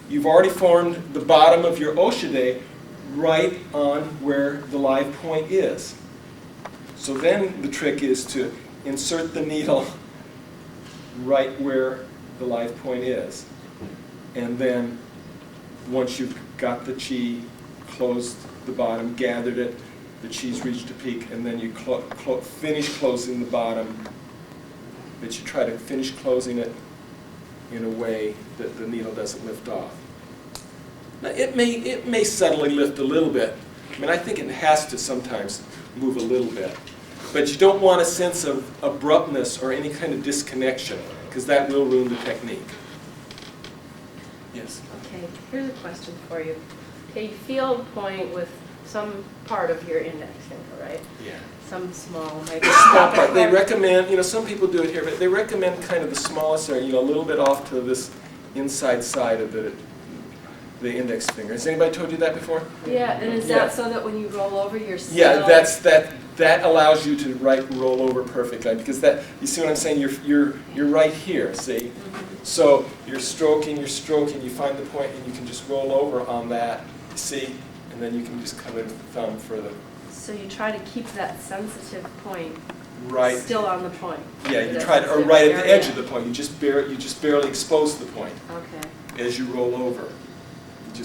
you've already formed the bottom of your Oshide right on where the live point is. So then the trick is to insert the needle right where the live point is. And then once you've got the chi, closed the bottom, gathered it, the chi's reached a peak, and then you finish closing the bottom, but you try to finish closing it in a way that the needle doesn't lift off. Now, it may subtly lift a little bit. I mean, I think it has to sometimes move a little bit. But you don't want a sense of abruptness or any kind of disconnection, because that will ruin the technique. Yes? Okay, here's a question for you. Okay, you feel the point with some part of your index finger, right? Yeah. Some small, The small part. microscopic They part. recommend, some people do it here, but they recommend kind of the smallest area, a little bit off to this inside side of the index finger. Has anybody told you that before? Yeah, and is Yeah. that so that when you roll over, you're still... Yeah, that allows you to roll over perfectly, because you see what I'm saying? You're right here, see? So you're stroking, you find the point, and you can just roll over on that, see? And then you can just come in with the thumb for the So you try to keep that sensitive point right. still on the point. Yeah, you The try to, or sensitive right at the area. edge of the point. You just barely expose the point Okay. as you roll over. You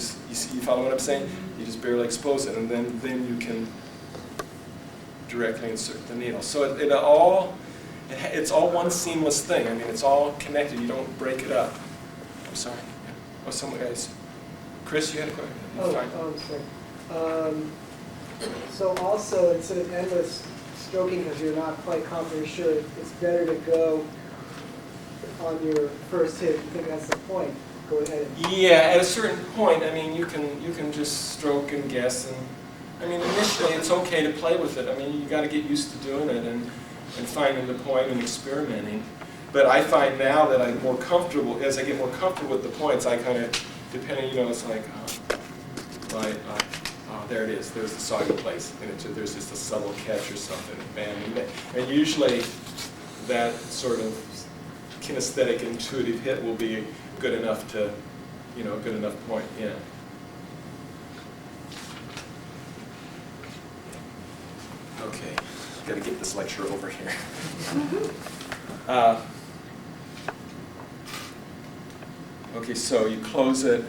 follow what I'm saying? You just barely expose it, and then you can directly insert the needle. So it's all one seamless thing. I mean, it's all connected. You don't break it up. I'm sorry. Oh, someone guys. Chris, you had a question? Sorry. So also, instead of endless stroking, because you're not quite confident or sure, it's better to go on your first hit. You think that's the point? Go ahead. Yeah, at a certain point, I mean, you can just stroke and guess, and I mean, initially it's okay to play with it. I mean, you got to get used to doing it and finding the point and experimenting. But I find now that I'm more comfortable, as I get more comfortable with the points, I kind of, depending, you know, it's like, there it is, there's the soggy place, and there's just a subtle catch or something, and usually that sort of kinesthetic, intuitive hit will be good enough to, you know, good enough point, yeah. Okay, got to get this lecture over here. Okay, so you close it,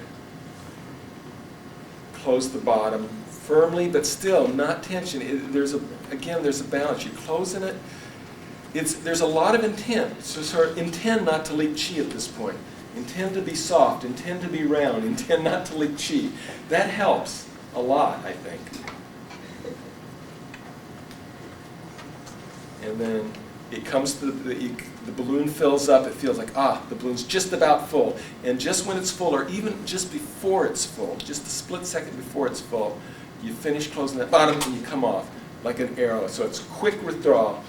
close the bottom firmly, but still not tension. There's a balance. You're closing it. There's a lot of intent. So sort of intend not to leak chi at this point. Intend to be soft. Intend to be round. Intend not to leak chi. That helps a lot, I think. And then it comes to the balloon fills up. It feels like, the balloon's just about full. And just when it's full, or even just before it's full, just a split second before it's full, you finish closing that bottom and you come off like an arrow. So it's quick withdrawal,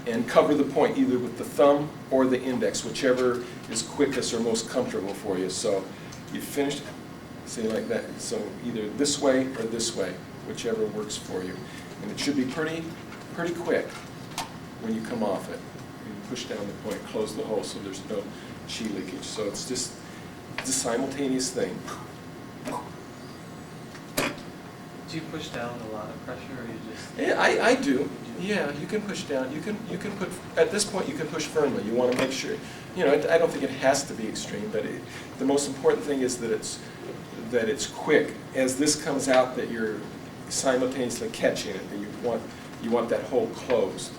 and cover the point either with the thumb or the index, whichever is quickest or most comfortable for you. So you finish, say like that. So either this way or this way, whichever works for you. And it should be pretty quick when you come off it. You push down the point, close the hole so there's no chi leakage. So it's a simultaneous thing. Do you push down a lot of pressure, or you just? Yeah, I do. Yeah, you can push down. You can put, at this point you can push firmly. You want to make sure, you know, I don't think it has to be extreme, but the most important thing is that it's quick. As this comes out, that you're simultaneously catching it, that you want that hole closed.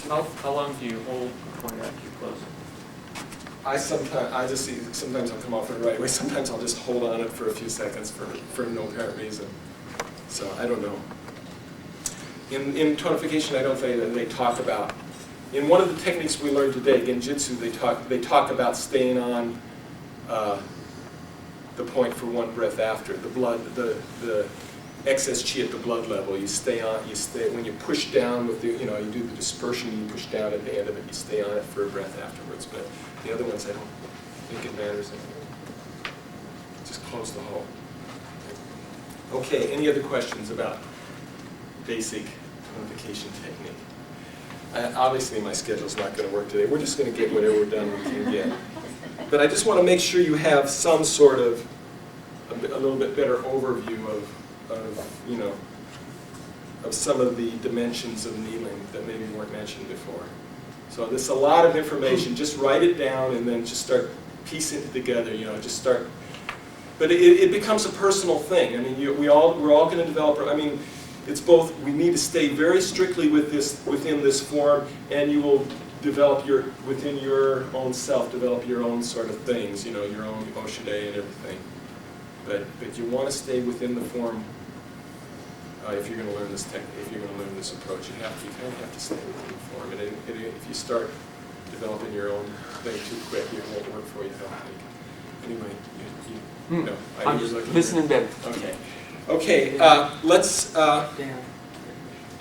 How long do you hold the point after you close it? Sometimes I'll come off it right away. Sometimes I'll just hold on it for a few seconds for no apparent reason. So I don't know. In tonification, I don't think that they talk about. In one of the techniques we learned today, Genjutsu, they talk about staying on the point for one breath after the blood, the excess chi at the blood level. You stay when you push down with you do the dispersion. You push down at the end of it. You stay on it for a breath afterwards. But the other ones, I don't think it matters anymore. Just close the hole. Okay. Any other questions about basic tonification technique? Obviously, my schedule's not going to work today. We're just going to get whatever done we can get. But I just want to make sure you have some sort of a little bit better overview of some of the dimensions of kneeling that maybe weren't mentioned before. So there's a lot of information. Just write it down and then just start piecing it together. Just start. But it becomes a personal thing. I mean, we're all going to develop. I mean, it's both. We need to stay very strictly within this form, and you will develop within your own self, develop your own sort of things. Your own Oshide and everything. But you want to stay within the form. If you're going to learn this technique, if you're going to learn this approach, you kind of have to stay within the form. And if you start developing your own thing too quick, it won't work for you. I don't think. Anyway, no. I'm just listening then. Okay. Okay. Let's. Dan,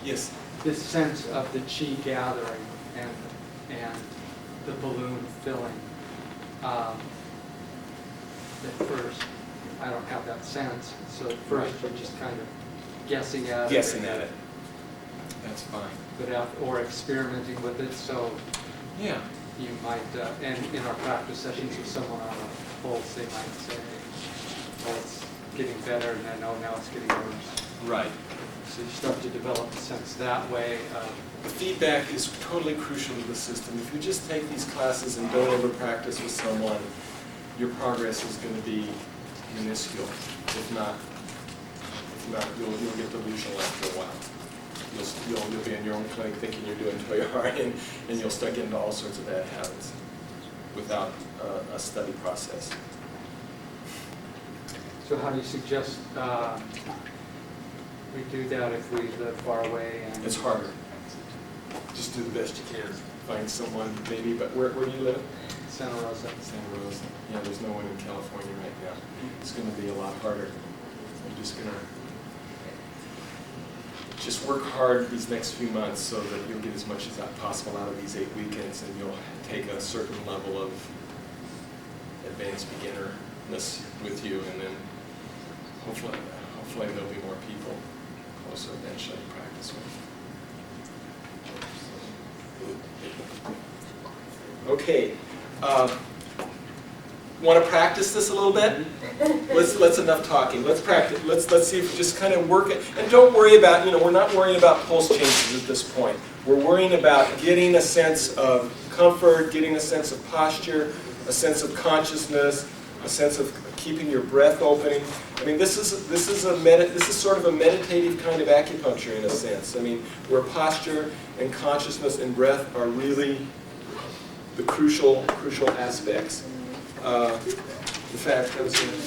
Yes. this sense of the chi gathering and the balloon filling. At first, I don't have that sense. So at first, you're just kind of guessing at it. Guessing at it. That's fine. Or experimenting with it. So Yeah. you might, and in our practice sessions with someone on a pulse, they might say, well, it's getting better, and then, oh, now it's getting worse. Right. So you start to develop a sense that way of, The feedback is totally crucial to the system. If you just take these classes and don't ever practice with someone, your progress is going to be minuscule. If not, you'll get delusional after a while. you'll be in your own clinic thinking you're doing very hard, and you'll start getting into all sorts of bad habits without a study process. So how do you suggest we do that if we live far away? And It's harder. Just do the best you can. Find someone, maybe, but where do you live? Santa Rosa. Santa Rosa. Yeah, there's no one in California right now. It's going to be a lot harder. You're just going to just work hard these next few months so that you'll get as much as possible out of these 8 weekends, and you'll take a certain level of advanced beginnerness with you, and then hopefully there'll be more people closer eventually to practice with. Okay. Want to practice this a little bit? Let's enough talking. Let's practice. Let's see if we just kind of work it. And don't worry about, we're not worrying about pulse changes at this point. We're worrying about getting a sense of comfort, getting a sense of posture, a sense of consciousness, a sense of keeping your breath opening. I mean, this is sort of a meditative kind of acupuncture in a sense. I mean, where posture and consciousness and breath are really the crucial aspects. In fact, I was going to...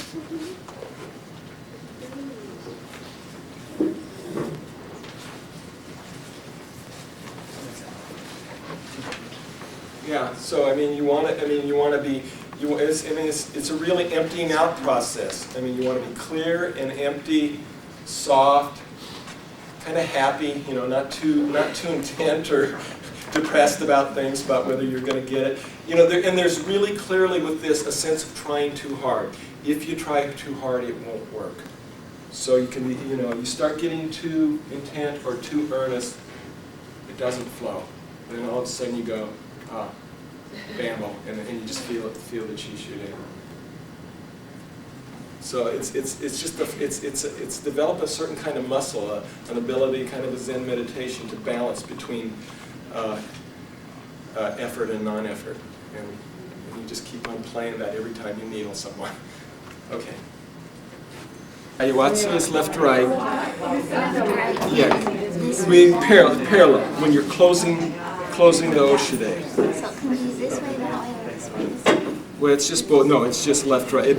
Yeah, so I mean, you want to be, it's a really emptying out process. I mean, you want to be clear and empty, soft, kind of happy, not too intent or depressed about things, about whether you're going to get it. And there's really clearly with this a sense of trying too hard. If you try too hard, it won't work. So you can, you start getting too intent or too earnest, it doesn't flow. And then all of a sudden you go, bamble, and you just feel the chi shooting. So it's developed a certain kind of muscle, an ability, kind of a Zen meditation to balance between effort and non-effort, and you just keep on playing that every time you needle someone. Okay. Ayawatsu is left to right. Yeah, parallel when you're closing the Oshide. So can we use this way, that way, or this way? Well, it's just both. No, it's just left, right.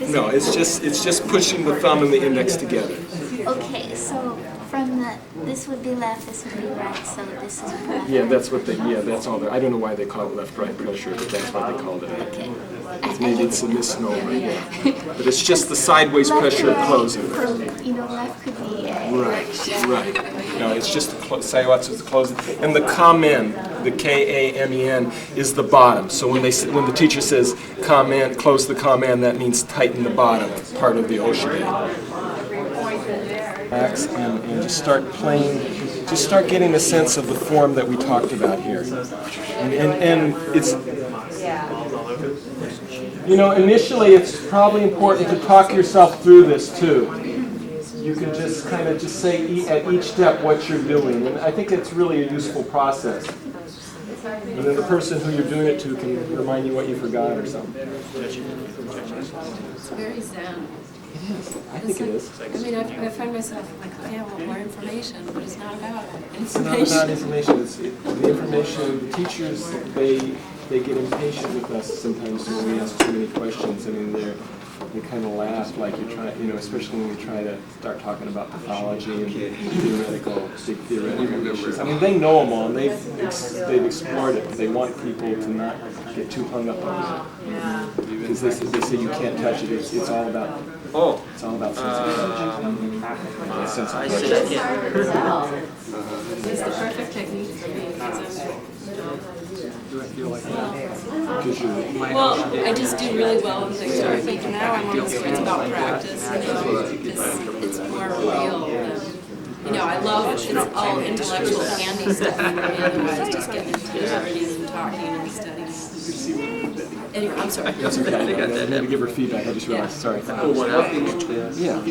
No, it's just pushing the thumb and the index together. Okay, so from this would be left, this would be right, so this is left. Yeah, that's what that's all there. I don't know why they call it left-right pressure, but that's what they called it. Okay. Maybe it's a misnomer, yeah. But it's just the sideways pressure of closing. Left could be Right. No, it's just the Sayawatsu is the closing. And the kamen, the K-A-M-E-N, is the bottom. So when the teacher says kamen, close the kamen, that means tighten the bottom part of the Oshide. Relax and just start playing, just start getting a sense of the form that we talked about here. And it's, initially it's probably important to talk yourself through this too. You can just kind of just say at each step what you're doing, and I think it's really a useful process. And then the person who you're doing it to can remind you what you forgot or something. It's very zen. It is. I think it is. I mean, I find myself like, okay, I want more information, but it's not about It's not about information. The information, the teachers, they get impatient with us sometimes when we ask too many questions. I mean, they kind of laugh like you're trying, especially when we try to start talking about pathology and theoretical issues. I mean, they know them all, and they've explored it, but they want people to not get too hung up on it. Because they say you can't touch it. It's all about sense of touch. Sense of pleasure. It's the perfect technique for me because Do I feel like that? well, I just do really well in things where I think now I'm almost, it's about practice, it's more real than, I love it's all intellectual candy stuff for me, otherwise just getting into nitty-gritty and talking and studying. Anyway, I'm sorry. That's okay. I need to give her feedback. I just realized. Sorry. Yeah.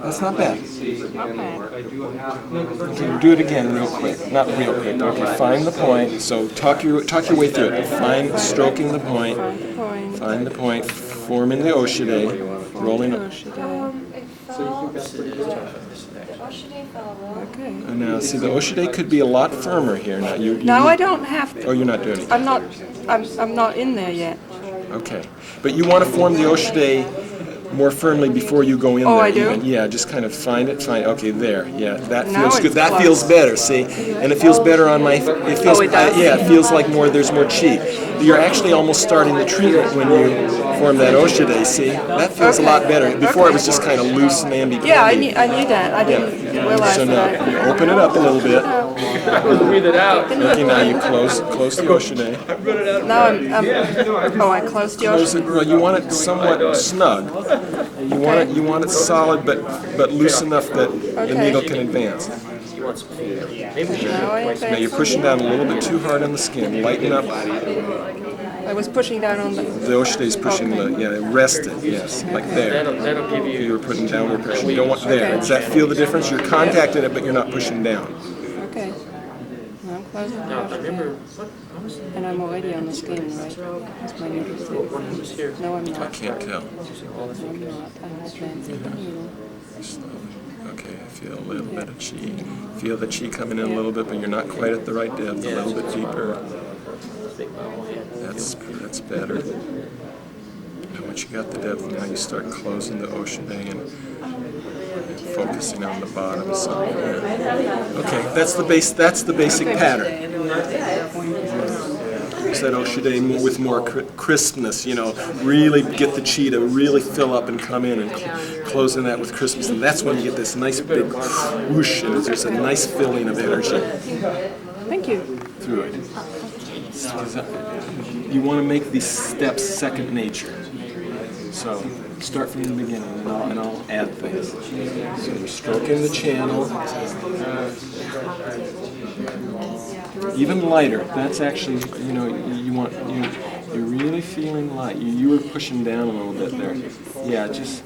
That's not bad. Okay, do it again real quick. Not real quick. Okay, find the point. So talk your way through it. Find stroking the point. Find the point, forming the Oshide, rolling up. It felt, the Oshide felt well. Okay. And now, see, the Oshide could be a lot firmer here. Now, you No, I don't have to. Oh, you're not doing it. I'm not in there yet. Okay. But you want to form the Oshide more firmly before you go in there. Oh, I do? even. Yeah, just kind of find it, okay, there. Yeah, that Now feels it's good. That close. feels better, see? And it feels better on my, it feels, it does? yeah, it feels like there's more chi. You're actually almost starting the treatment when you form that Oshide, see? That feels a lot better. Before it was just kind of loose and namby-pamby. Yeah, I knew that. I didn't realize So that. now, you open it up a little bit. Breathe it out. Okay, now you close the Oshide. Now I closed the Close it, ocean. well, you want it somewhat snug. You want it solid, but loose enough that the Okay. needle can advance. Maybe we should Now I Now you're pushing down a little bit too hard on the skin. Lighten up. I was pushing down on the. The Oshide is pushing rest it, yes, like there. that'll give You you. were putting downward pressure. You don't want there. Does that feel the difference? You're contacting it, but you're not pushing down. Okay. Now I'm closing the Now, I ocean. remember, what was it? And I'm already on the skin, right? That's my needle too. When he was here. No, I'm I not. can't tell. I'm not. I'm advancing the needle. Okay, I feel a little bit of chi. Feel the chi coming in a little bit, but you're not quite at the right depth. A little bit deeper. That's better. Now once you got the depth, now you start closing the Oshide and focusing on the bottom. So, yeah. Okay, that's the basic pattern. Use that Oshide with more crispness, really get the chi to really fill up and come in and closing that with crispness. And that's when you get this nice big whoosh and there's a nice filling of energy Thank you. through it. You want to make these steps second nature. So start from the beginning and I'll add things. So you're stroking the channel. Even lighter. That's actually, you're really feeling light. You were pushing down a little bit there. Yeah, just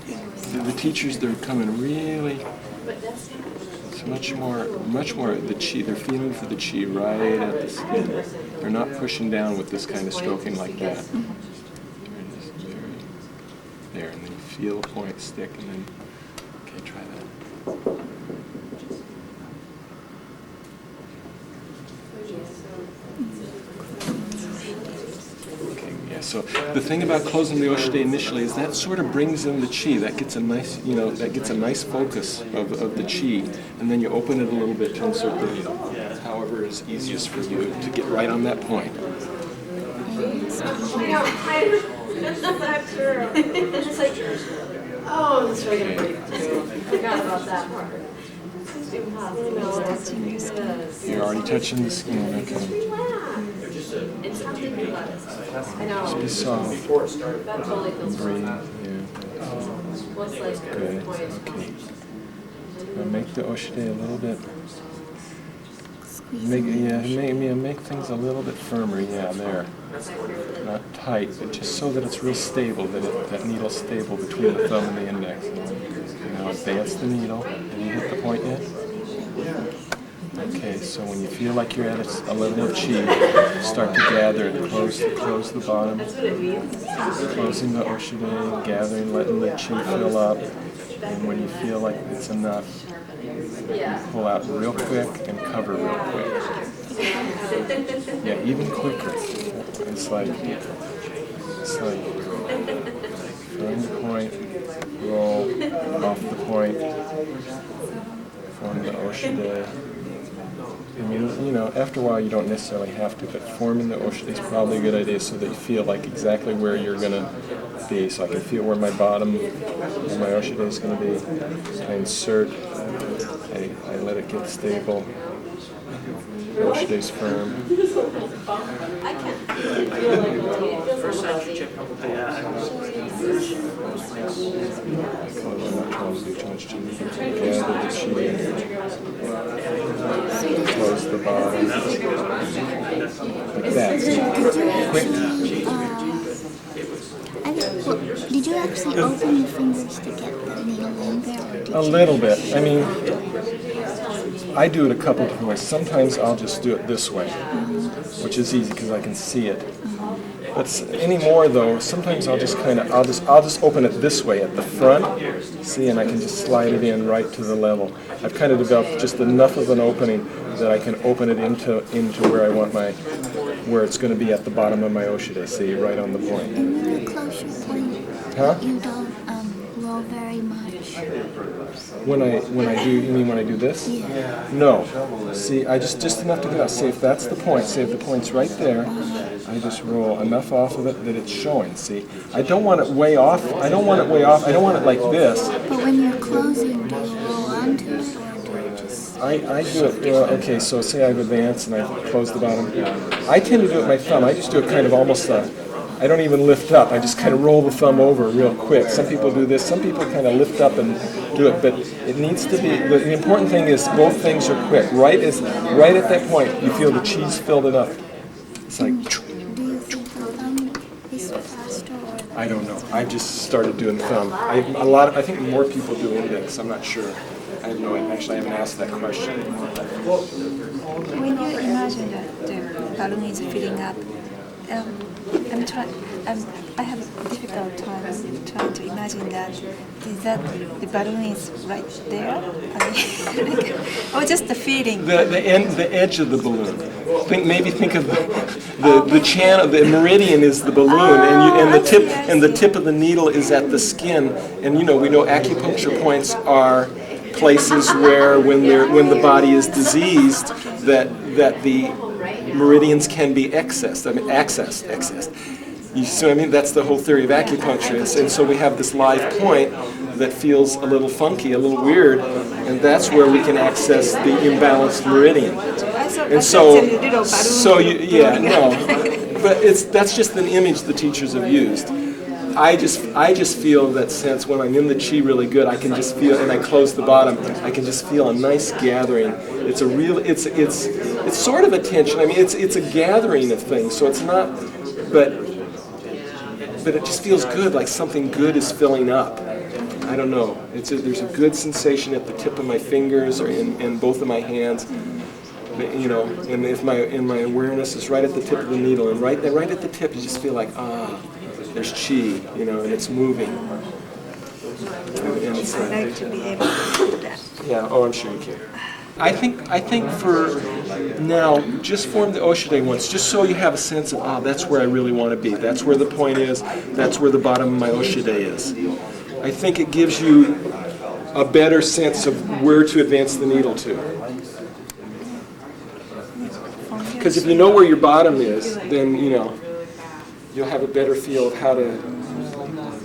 the teachers, they're coming really. It's much more the chi. They're feeling for the chi right at the skin. They're not pushing down with this kind of stroking like that. There, and then you feel the point stick, and then okay, try that. Okay, yeah. So the thing about closing the Oshide initially is that sort of brings in the chi. That gets a nice, focus of the chi, and then you open it a little bit to insert the needle. However is easiest for you to get right on that point. That's not true. It's like, oh, this is gonna break through. Forgot about that part. It's impossible. You're already touching the skin. Okay. It's something to let us. I know. Just be soft. That totally feels Breathe. fine. Yeah. What's like Good. point? Okay. Now make the Oshide a little bit. Make things a little bit firmer. Yeah, there. Not tight, but just so that it's real stable. That needle's stable between the thumb and the index. Now advance the needle. Have you hit the point yet? Okay, so when you feel like you're at a level of chi, start to gather it. Close the bottom. Closing the Oshide, gathering, letting the chi fill up. And when you feel like it's enough, pull out real quick and cover real quick. Yeah, even quicker. It's like from the point, roll off the point, form the Oshide. I mean, after a while you don't necessarily have to, but forming the Oshide is probably a good idea so that you feel like exactly where you're going to be. So I can feel where my bottom, where my Oshide is going to be. I insert, I let it get stable. Oshide's firm. First time you check. Close the bottom. Like that. Quick. Did you actually open your fingers to get the needle in there? Or did A little bit. I mean, I do it a couple different ways. Sometimes I'll just do it this way, which is easy because I can see it. But anymore though, sometimes I'll just open it this way at the front, see, and I can just slide it in right to the level. I've kind of developed just enough of an opening that I can open it into where I want where it's going to be at the bottom of my Oshide, see, right on the point. And when you close your point, Huh? you don't roll very much. When I do, you mean when I do this? Yeah. No. See, I just enough to get out. See, if that's the point, see if the point's right there, I just roll enough off of it that it's showing, see. I don't want it way off. I don't want it like this. But when you're closing, do you roll onto it or do you just... I do it, okay, so say I've advanced and I close the bottom. I tend to do it with my thumb. I just do it kind of almost I don't even lift up. I just kind of roll the thumb over real quick. Some people do this. Some people kind of lift up and do it, but it needs to be, the important thing is both things are quick. Right at that point, you feel the cheese filled it up. It's like, Do you think the thumb is faster or... I don't know. I've just started doing thumb. I think more people do index. I'm not sure. I have no idea. Actually, I haven't asked that question. When you imagine that the balloon is filling up, I have a difficult time trying to imagine that the balloon is right there, or just the feeling. The edge of the balloon. Think of the channel. The meridian is the balloon, and the tip of the needle is at the skin. And we know acupuncture points are places where when the body is diseased, that the meridians can be accessed. You see what I mean? That's the whole theory of acupuncture. And so we have this live point that feels a little funky, a little weird, and that's where we can access the imbalanced meridian. And but that's just an image the teachers have used. I just feel that sense when I'm in the chi really good, I can just feel, and I close the bottom, I can just feel a nice gathering. It's a real, it's sort of a tension. I mean, it's a gathering of things, so it's not, but it just feels good, like something good is filling up. I don't know. There's a good sensation at the tip of my fingers or in both of my hands. And if my awareness is right at the tip of the needle, and right at the tip, you just feel like there's chi, and it's moving. And it's I'd like to be able to do that. Yeah. Oh, I'm sure you can. I think for now, just form the Oshide once, just so you have a sense of, that's where I really want to be. That's where the point is. That's where the bottom of my Oshide is. I think it gives you a better sense of where to advance the needle to. Because if you know where your bottom is, then, you'll have a better feel of how to...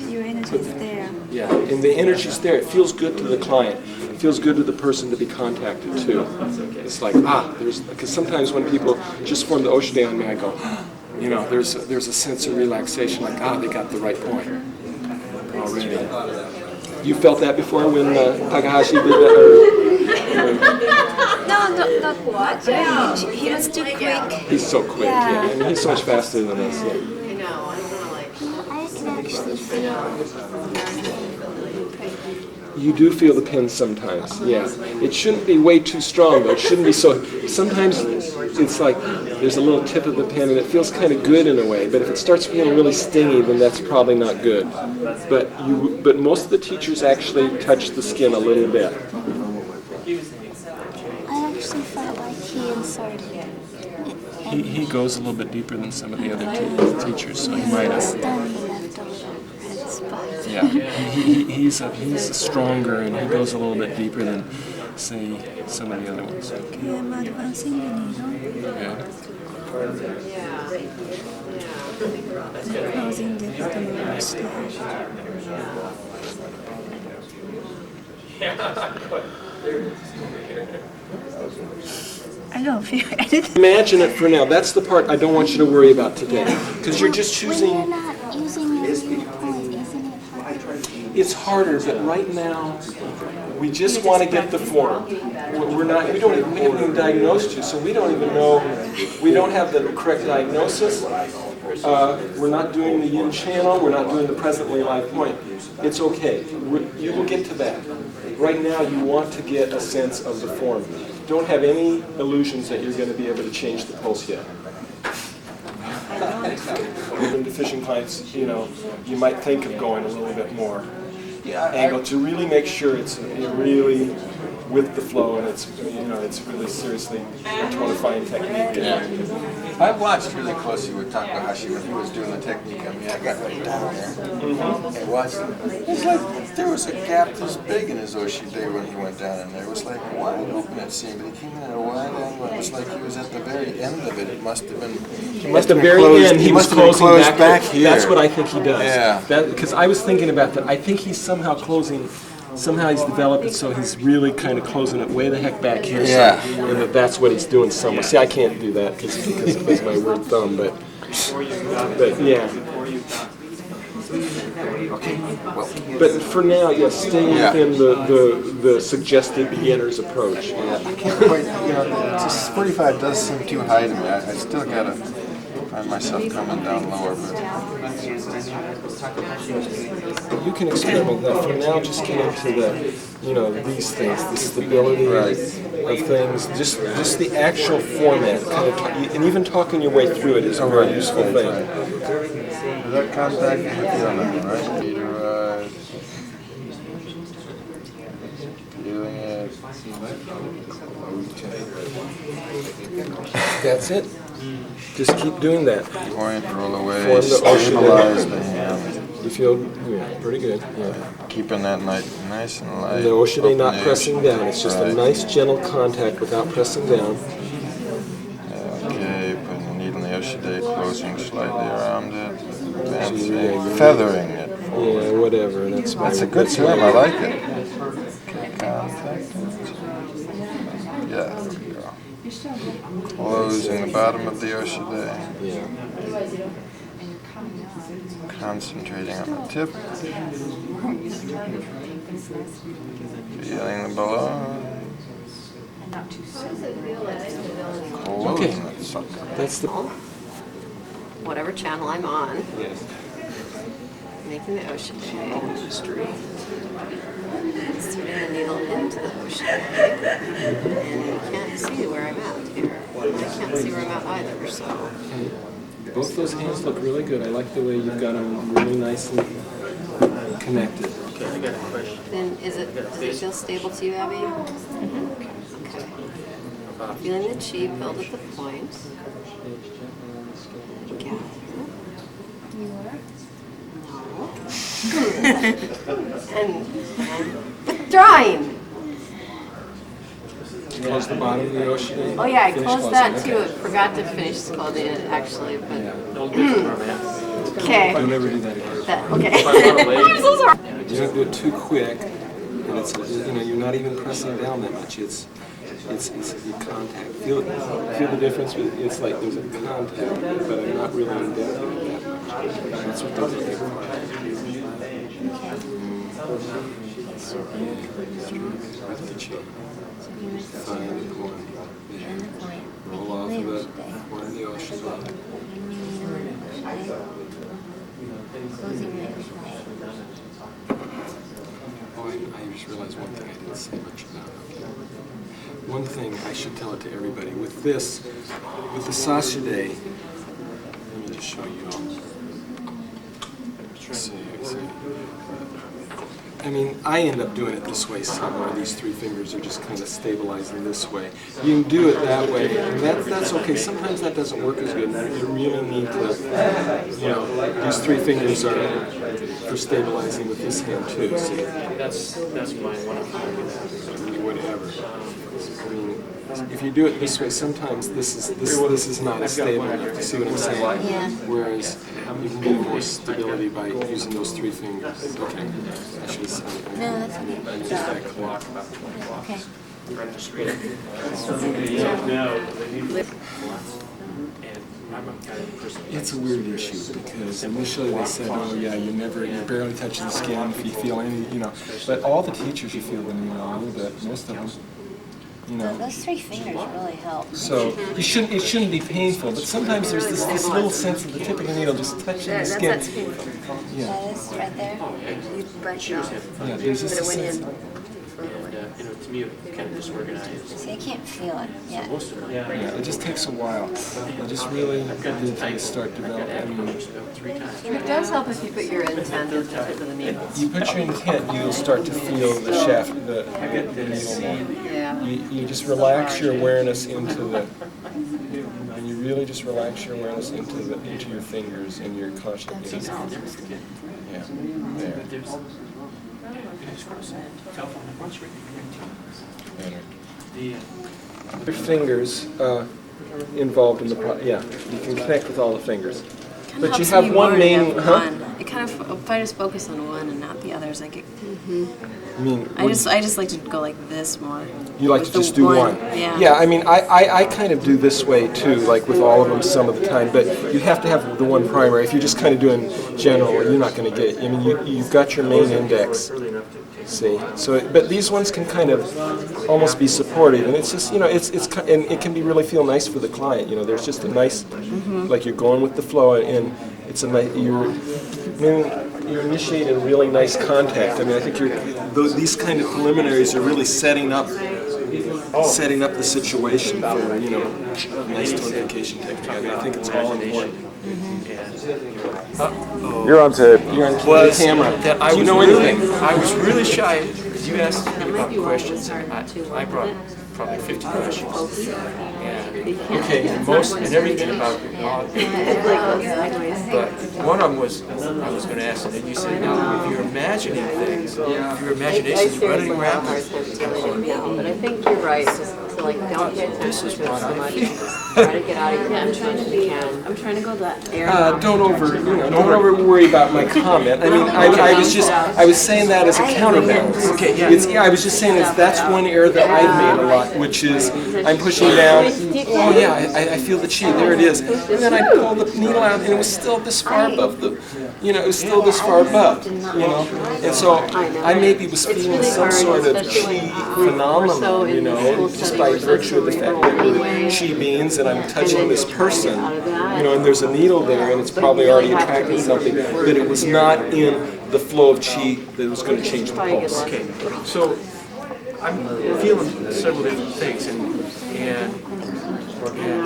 Your energy is there. Yeah, and the energy's there. It feels good to the client. It feels good to the person to be contacted, too. It's like, because sometimes when people just form the Oshide on me, I go, there's a sense of relaxation, like, they got the right point already. You felt that before when Takahashi did that? No, not what? Yeah. He was too quick. He's so quick, yeah. And he's so much faster than us, yeah. I can actually feel... You do feel the pin sometimes, yeah. It shouldn't be way too strong, though. It shouldn't be so... Sometimes it's like there's a little tip of the pin, and it feels kind of good in a way. But if it starts feeling really stingy, then that's probably not good. But most of the teachers actually touch the skin a little bit. I actually felt like he inserted it. He goes a little bit deeper than some of the other teachers, so he might have... Yeah, he's stronger, and he goes a little bit deeper than, say, some of the other ones. Okay, I'm advancing the needle. Good. Closing the stage. I don't feel anything. Imagine it for now. That's the part I don't want you to worry about today, because you're just choosing... When you're not using your viewpoint, isn't it harder? It's harder, but right now, we just want to get the form. We haven't even diagnosed you, so we don't even know, we don't have the correct diagnosis. We're not doing the yin channel, we're not doing the presently live point. It's okay, you will get to that. Right now, you want to get a sense of the form. Don't have any illusions that you're going to be able to change the pulse yet. I With deficient clients, you know, you might think of going a little bit more angle to really make sure it's really with the flow and it's, you know, it's really seriously a tonifying technique. Yeah. I watched really closely with Takahashi when he was doing the technique. I mean, I got right down there and watched him. It was like there was a gap this big in his Oshide when he went down in there. It was like wide open it seemed, but he came in at a wide angle. It was like he was at the very end of it. It must have been. At the very end, he was closing back here. That's what I think he does. Yeah. Because I was thinking about that. I think he's somehow closing. Somehow he's developed it so he's really kind of closing it way the heck back here. Yeah. So, and that's what he's doing somewhere. See, I can't do that because of my weird thumb, but yeah. Okay. Well. But for now, yes, stay within the suggested beginner's approach. Yeah, I can't quite, you know, just 45 does seem too high to me. I still gotta find myself coming down lower, but. You can experiment with that. For now, just get into the, you know, these things, the stability of things, just the actual format, kind of, and even talking your way through it is a very useful thing. Is that contact with the other, right? Peter, feeling it. That's it. Just keep doing that. Point, roll away, Form the stabilize the hand. You feel pretty good. Yeah. Keeping that nice and light. The Oshide not pressing down. It's just a nice gentle contact without pressing down. Okay, putting the needle in the Oshide, closing slightly around it, advancing, feathering it. Yeah, whatever. That's a good term. I like it. Okay, contact. Yeah, there we go. Closing the bottom of the Oshide. Yeah. Concentrating on the tip. Feeling the below. Closing that sucker. That's the Whatever channel I'm on, yes. making the ocean shade. Inserting the needle into the ocean. And you can't see where I'm at here. I can't see where I'm at either, so. Both those hands look really good. I like the way you've got them really nicely connected. Okay, I got a question. Then does it feel stable to you, Abby? Okay. Feeling the chi build at the point. Gather. No. and withdrawing. Close the bottom of the ocean. Oh yeah, I closed that too. I forgot to finish closing it actually, but okay. Don't ever do that again. Okay. I'm so sorry. You don't do it too quick, and it's, you know, you're not even pressing down that much. It's the contact. Feel the difference. It's like there's a contact, but I'm not really in depth with that much. That's what those are for. Find the point. Roll off of the point of the ocean. Oh, I just realized one thing I didn't say much about. One thing I should tell it to everybody. With this, with the sashide, let me just show you. See. I mean, I end up doing it this way somewhere. These three fingers are just kind of stabilizing this way. You can do it that way, and that's okay. Sometimes that doesn't work as good. You really need to, you know, these three fingers are for stabilizing with this hand too. See? That's my one of Whatever. I mean, if you do it this way, sometimes this is not as stable enough. You see what I'm saying? Yeah. Whereas you can get more stability by using those three fingers. Okay. I should have said. No, that's okay. I just got a clock. Okay. It's a weird issue because initially they said, oh yeah, you barely touch the skin if you feel any, you know. But all the teachers you feel them, you know, a little bit, most of them. You know. Those three fingers really help. So it shouldn't be painful, but sometimes there's this little sense of the tip of the needle just touching the skin. That's painful. Yeah. That is right there. You branch it off. Yeah, there's just a sense. to me, it kind of disorganized. See, I can't feel it yet. Most of my Yeah, it just takes a while. I just really need to start developing. It does help if you put your intent into the needles. You put your intent, you'll start to feel the shaft, the needle more. Yeah. You just relax your awareness into the, and you really just relax your awareness into your fingers and your consciousness. Yeah, there. Your fingers involved in the yeah, you can connect with all the fingers. But you have one main, It kind of, if I just focus on one and not the others, I get. I mean, I just like to go like this more. you like to just do one. Yeah. Yeah, I mean, I kind of do this way too, like with all of them some of the time, but you have to have the one primary. If you're just kind of doing general, you're not going to get it. I mean, you've got your main index, see? So, but these ones can kind of almost be supportive, and it's just, you know, and it can be really feel nice for the client. You know, there's just a nice, like you're going with the flow, and it's a nice, you're initiating really nice contact. I mean, I think these kind of preliminaries are really setting up the situation for, you know, nice tonification technique. I mean, I think it's all important. You're on tape. You're on Was camera. that I Do you was know really, anything? I was really shy because you asked me about questions. I brought probably 50 questions. And most and everything about God. But one of them was I was going to ask, and then you said, now if you're imagining things, if your imagination is running around, But I think you're right. Just to like don't pay attention to it so much. Try to get out of your head as much as you can. I'm trying to go that area. Don't over worry about my comment. I mean, I was saying that as a counterbalance. Okay, yeah. I was just saying that's one error that I've made a lot, which is I'm pushing down. Oh yeah, I feel the chi. There it is. And then I pull the needle out, and it was still this far above the, you know, it was still this far above, you know. And so I maybe was feeling some sort of chi phenomenon, you know, just by virtue of the fact that we're chi beings and I'm touching this person, you know, and there's a needle there, and it's probably already attracting something, but it was not in the flow of chi that was going to change the pulse. Okay, so I'm feeling several different things, and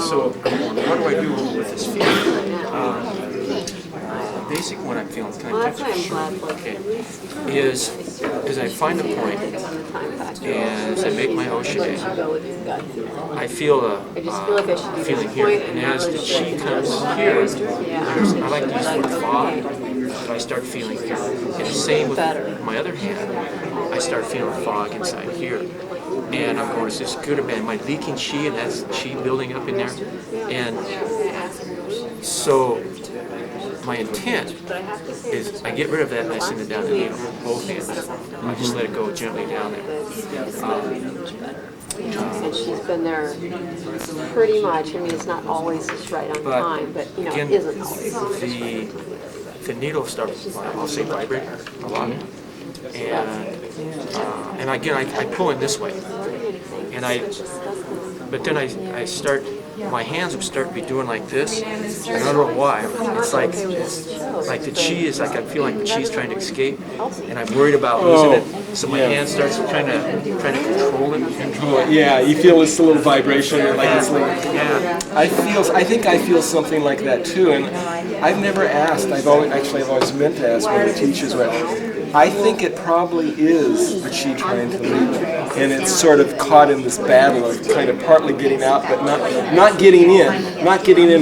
so what do I do with this feeling? The basic one I'm feeling kind of different. Okay, is I find a point, and as I make my Oshide, I feel a feeling here, and as the chi comes here, I like to use the word fog, but I start feeling here. And the same with my other hand, I start feeling fog inside here. And I'm going, is this good or bad? Am I leaking chi, and that's chi building up in there? And so my intent is I get rid of that and I send it down the needle, both hands. I just let it go gently down there. And she's been there pretty much. I mean, it's not always just right on time, but you know, again, it isn't always. The needle starts, I'll say, vibrate a lot. And again, I pull in this way. But then I start, my hands will start to be doing like this, and I don't know why. It's like the chi is like, I feel like the chi is trying to escape, and I'm worried about losing it. So my hand starts trying to control it. Yeah, you feel this little vibration, like it's like, I think I feel something like that too, and I've never asked. I've always meant to ask one of the teachers. I think it probably is the chi trying to leave, and it's sort of caught in this battle of kind of partly getting out, but not getting in,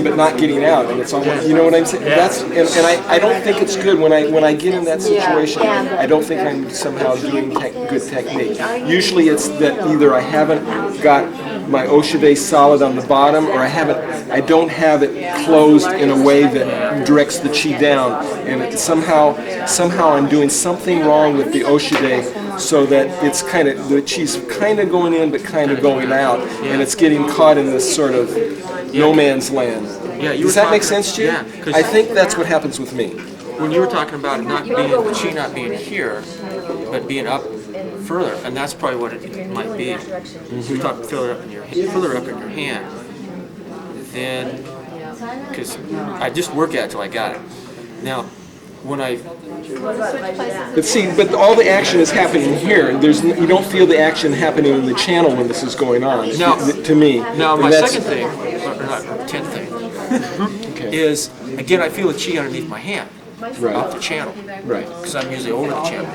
but not getting out, and it's almost, you know what I'm saying? That's and I don't think it's good when I get in that situation. I don't think I'm somehow doing good technique. Usually it's that either I haven't got my Oshide solid on the bottom, or I don't have it closed in a way that directs the chi down, and somehow I'm doing something wrong with the Oshide, so that it's kind of, the chi's kind of going in but kind of going out, and it's getting caught in this sort of no man's land. Does that make sense to you? Yeah, I think that's what happens with me. When you were talking about it not being, the chi not being here, but being up further, and that's probably what it might be. If you're talking further up in your hand, then, because I just work at it till I got it. Now, when I, But see, but all the action is happening here. You don't feel the action happening in the channel when this is going on, Now- to me. now And my that's- second thing, or not, 10th thing, is, again, I feel the chi underneath my hand, Right. off the channel. Right. Because I'm usually over the channel.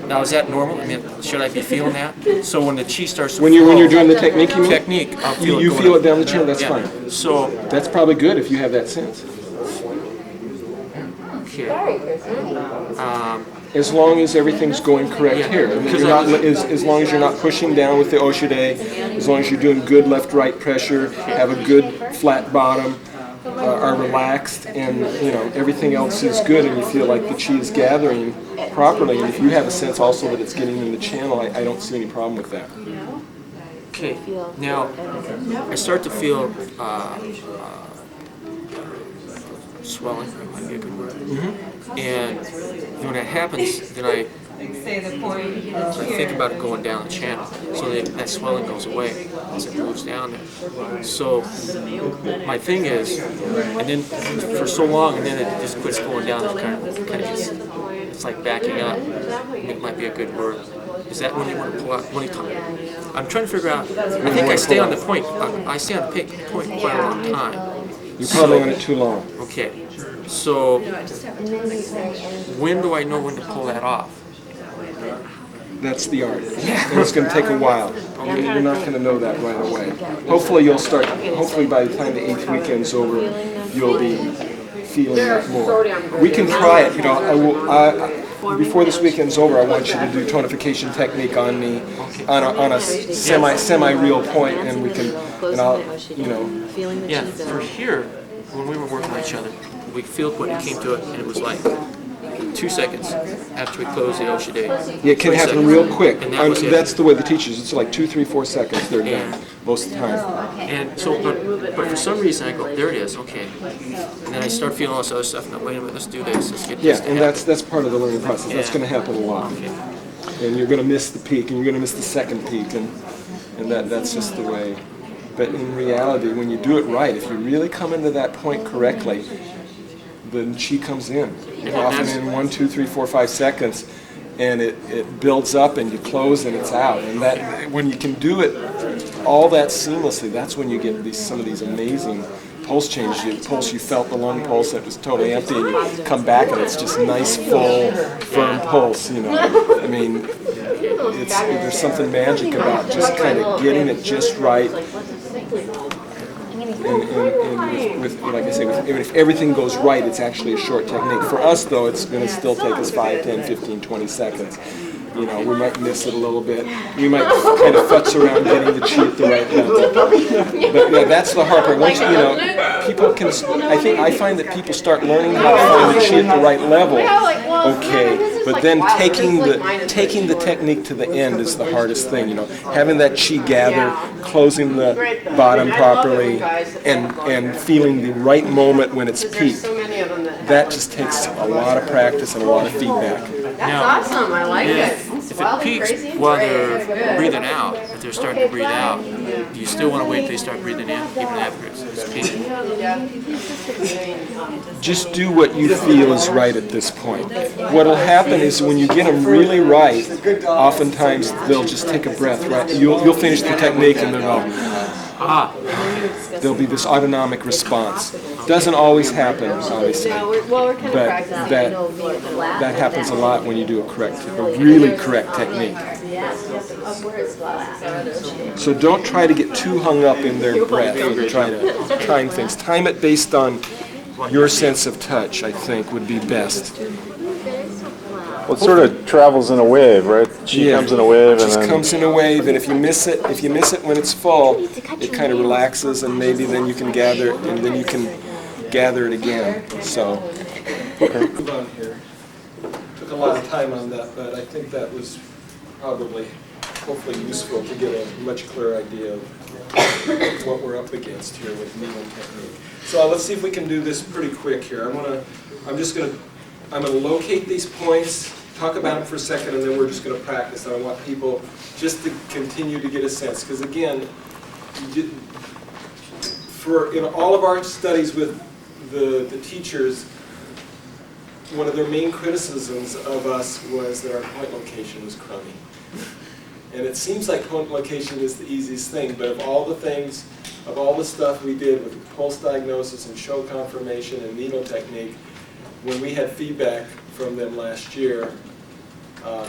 Now, is that normal? I mean, should I be feeling that? So when the chi starts to When you're flow- doing the technique, you mean? Technique, I'll feel it You going feel up. it down the channel, that's Yeah. fine. So, That's probably good if you have that sense. okay. As long as everything's going correct here. And that you're not, as long as you're not pushing down with the Oshide, as long as you're doing good left-right pressure, have a good flat bottom, are relaxed, and everything else is good, and you feel like the chi is gathering properly. And if you have a sense also that it's getting in the channel, I don't see any problem with that. Okay, now, I start to feel swelling, might be a good word. And when that happens, then I think about it going down the channel, so that swelling goes away as it moves down there. So my thing is, and then for so long, and then it just quits going down. It kind of just, it's like backing up. It might be a good word. Is that when you want to pull out? When you come? I'm trying to figure out. I think I stay on the point. I stay on the point quite a long time. You're probably on it too long. Okay. So when do I know when to pull that off? That's the art. And it's going to take a while. Okay. You're not going to know that right away. Hopefully you'll start, hopefully by the time the 8th weekend's over, you'll be feeling that more. We can try it, before this weekend's over, I want you to do tonification technique on me, on a semi-real point, and I'll. Yeah, for here, when we were working on each other, we feel when it came to it, and it was like 2 seconds after we closed the Oshide. Yeah, it can happen real quick. And that was it. That's the way the teachers, it's like 2, 3, 4 seconds, they're done, most of the time. And so, but for some reason, I go, there it is, okay. And then I start feeling all this other stuff, and I'm, wait a minute, let's do this, let's get Yeah, this to and happen. that's part of the learning process. That's Yeah. going to happen a lot. Okay. And you're going to miss the peak, and you're going to miss the second peak, and that's just the way. But in reality, when you do it right, if you really come into that point correctly, then chi comes in. Often in 1, 2, 3, 4, 5 seconds, and it builds up, and you close, and it's out. And that when you can do it all that seamlessly, that's when you get some of these amazing pulse changes. You felt the lung pulse that was totally empty, and you come back, and it's just nice, full, firm pulse. I mean, there's something magic about just kind of getting it just right. And with, like I say, if everything goes right, it's actually a short technique. For us, though, it's going to still take us 5, 10, 15, 20 seconds. We might miss it a little bit. We might kind of futz around getting the chi at the right level. But yeah, that's the hard part. Once people can. I find that people start learning how to find the chi at the right level. Okay, but then taking the technique to the end is the hardest thing. Having that chi gather, closing the bottom properly, and feeling the right moment when it's peaked. That just takes a lot of practice and a lot of feedback. That's awesome, I like it. If it peaks while they're breathing out, if they're starting to breathe out, do you still want to wait till they start breathing in, even after it's peaking? Just do what you feel is right at this point. What'll happen is when you get them really right, oftentimes they'll just take a breath, right? You'll finish the technique and they'll go, there'll be this autonomic response. Doesn't always happen, obviously, but that happens a lot when you do a really correct technique. So don't try to get too hung up in their breath and try to time things. Time it based on your sense of touch, I think, would be best. Well, it sort of travels in a wave, right? Chi comes in a wave, It and just then comes in a wave, and if you miss it when it's full, it kind of relaxes, and maybe then you can gather, and then you can gather it again. So, move on here. Took a lot of time on that, but I think that was probably, hopefully, useful to get a much clearer idea of what we're up against here with needle technique. So let's see if we can do this pretty quick here. I'm going to locate these points, talk about them for a second, and then we're just going to practice. And I want people just to continue to get a sense. Because again, in all of our studies with the teachers, one of their main criticisms of us was that our point location was crummy. And it seems like point location is the easiest thing, but of all the things, of all the stuff we did with pulse diagnosis and show confirmation and needle technique, when we had feedback from them last year,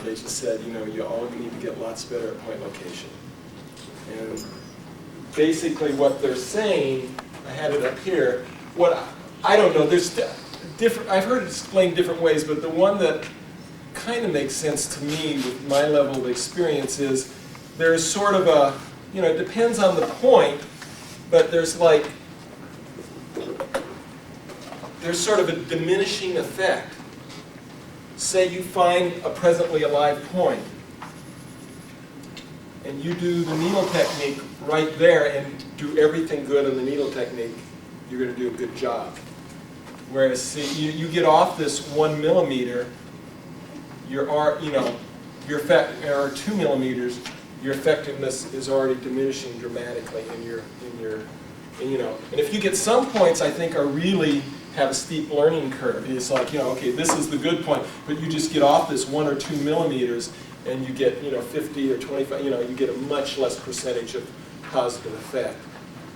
they just said, you know, you all need to get lots better at point location. And basically what they're saying, I had it up here, I don't know, there's different, I've heard it explained different ways, but the one that kind of makes sense to me with my level of experience is there's sort of a, you know, it depends on the point, but there's like, there's sort of a diminishing effect. Say you find a presently alive point, and you do the needle technique right there and do everything good in the needle technique, you're going to do a good job. Whereas, see, you get off this 1 millimeter, or 2 millimeters, your effectiveness is already diminishing dramatically and if you get some points I think are really have a steep learning curve. It's like, you know, okay, this is the good point, but you just get off this 1 or 2 millimeters and you get, 50 or 25, you get a much less percentage of positive effect.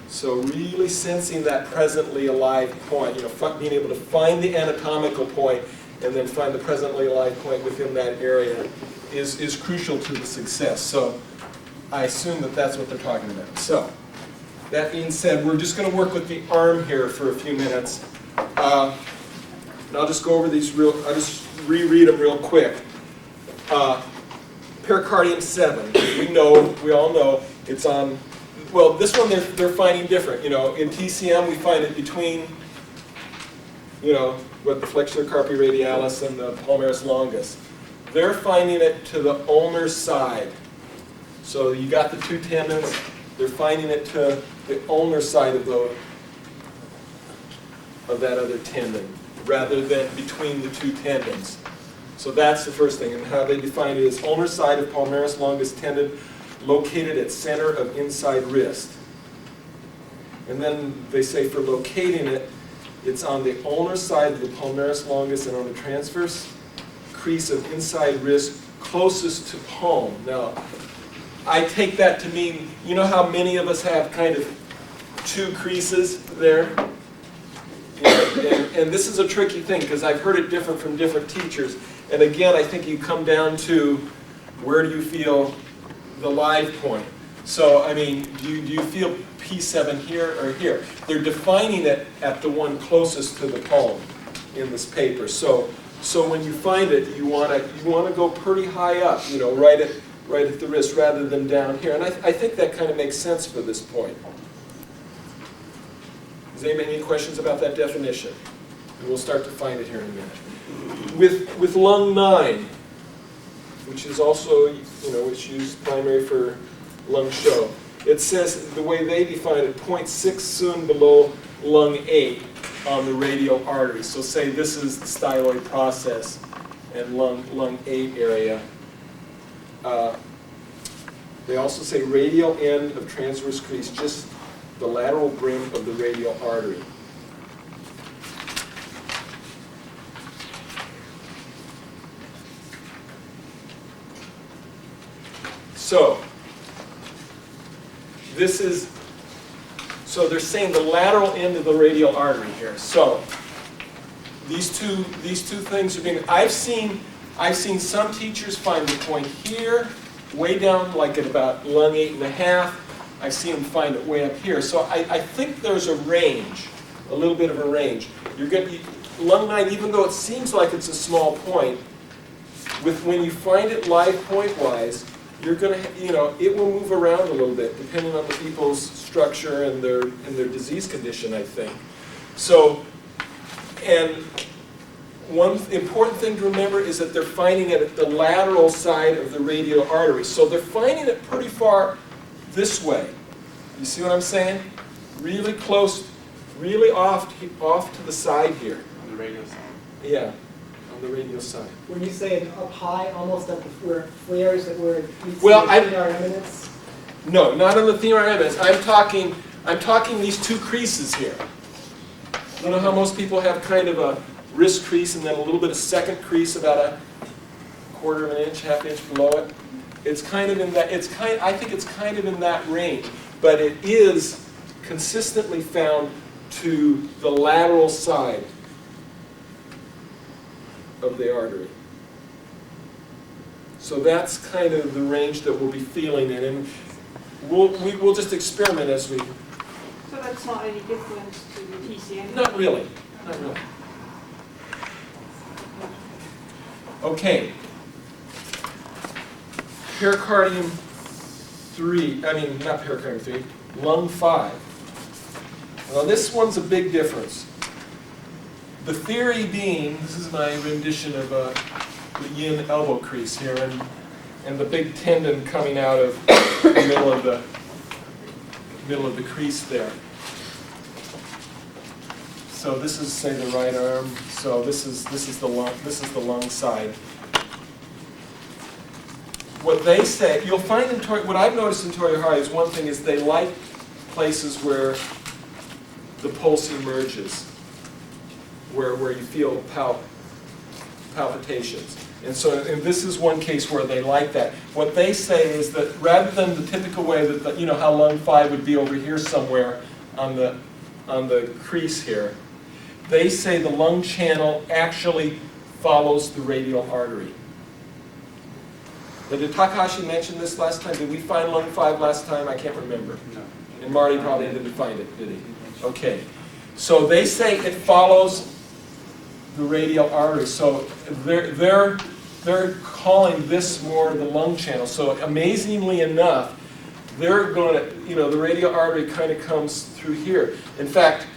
So really sensing that presently alive point, being able to find the anatomical point and then find the presently alive point within that area is crucial to the success. So I assume that that's what they're talking about. So that being said, we're just going to work with the arm here for a few minutes. And I'll just go over these I'll just reread them real quick. Pericardium 7, we all know it's on, well, this one they're finding different. In TCM we find it between, what the flexure carpi radialis and the palmaris longus. They're finding it to the ulnar side. So you got the two tendons, they're finding it to the ulnar side of that other tendon, rather than between the two tendons. So that's the first thing, and how they define it is ulnar side of palmaris longus tendon located at center of inside wrist. And then they say for locating it, it's on the ulnar side of the palmaris longus and on the transverse crease of inside wrist closest to palm. Now, I take that to mean, you know how many of us have kind of two creases there? And this is a tricky thing because I've heard it different from different teachers. And again, I think you come down to where do you feel the live point. So, I mean, do you feel P7 here or here? They're defining it at the one closest to the palm in this paper. So when you find it, you want to go pretty high up, right at the wrist rather than down here. And I think that kind of makes sense for this point. Does anybody have any questions about that definition? And we'll start to find it here in a minute. With lung 9, which is also, it's used primary for lung show. It says, the way they define it, 0.6 soon below lung 8 on the radial artery. So say this is the styloid process and lung 8 area. They also say radial end of transverse crease, just the lateral brim of the radial artery. So they're saying the lateral end of the radial artery here. So these two things are being, I've seen some teachers find the point here, way down like at about lung 8.5. I've seen them find it way up here. So I think there's a range, a little bit of a range. You're going to, lung 9, even though it seems like it's a small point, when you find it live point-wise, you're going to, it will move around a little bit depending on the people's structure and their disease condition, I think. So, and one important thing to remember is that they're finding it at the lateral side of the radial artery. So they're finding it pretty far this way. You see what I'm saying? Really close, really off to the side here. On the radial side. Yeah, on the radial side. When you say up high, almost up the flares that were Well, eminence? No, not on the thenar eminence. I'm talking these two creases here. You know how most people have kind of a wrist crease, and then a little bit of second crease, about a quarter of an inch, half inch below it. It's kind of in that, I think it's kind of in that range, but it is consistently found to the lateral side of the artery. So that's kind of the range that we'll be feeling in, and we'll just experiment as we. So that's not any different to the TCM? Not really. Not really. Okay. Pericardium 3, not pericardium 3, lung 5. Now this one's a big difference. The theory being, this is my rendition of the yin elbow crease here, and the big tendon coming out of the middle of the crease there. So this is, say, the right arm. So this is the lung side. What they say, you'll find in what I've noticed in Toyohari is one thing is they like places where the pulse emerges, where you feel palpitations. And this is one case where they like that. What they say is that rather than the typical way that how lung 5 would be over here somewhere on the crease here, they say the lung channel actually follows the radial artery. Now, did Takahashi mention this last time? Did we find lung 5 last time? I can't remember. No. And Marty probably didn't find it, did he? Okay. So they say it follows the radial artery. So they're calling this more the lung channel. So amazingly enough, they're going to, the radial artery kind of comes through here. In fact,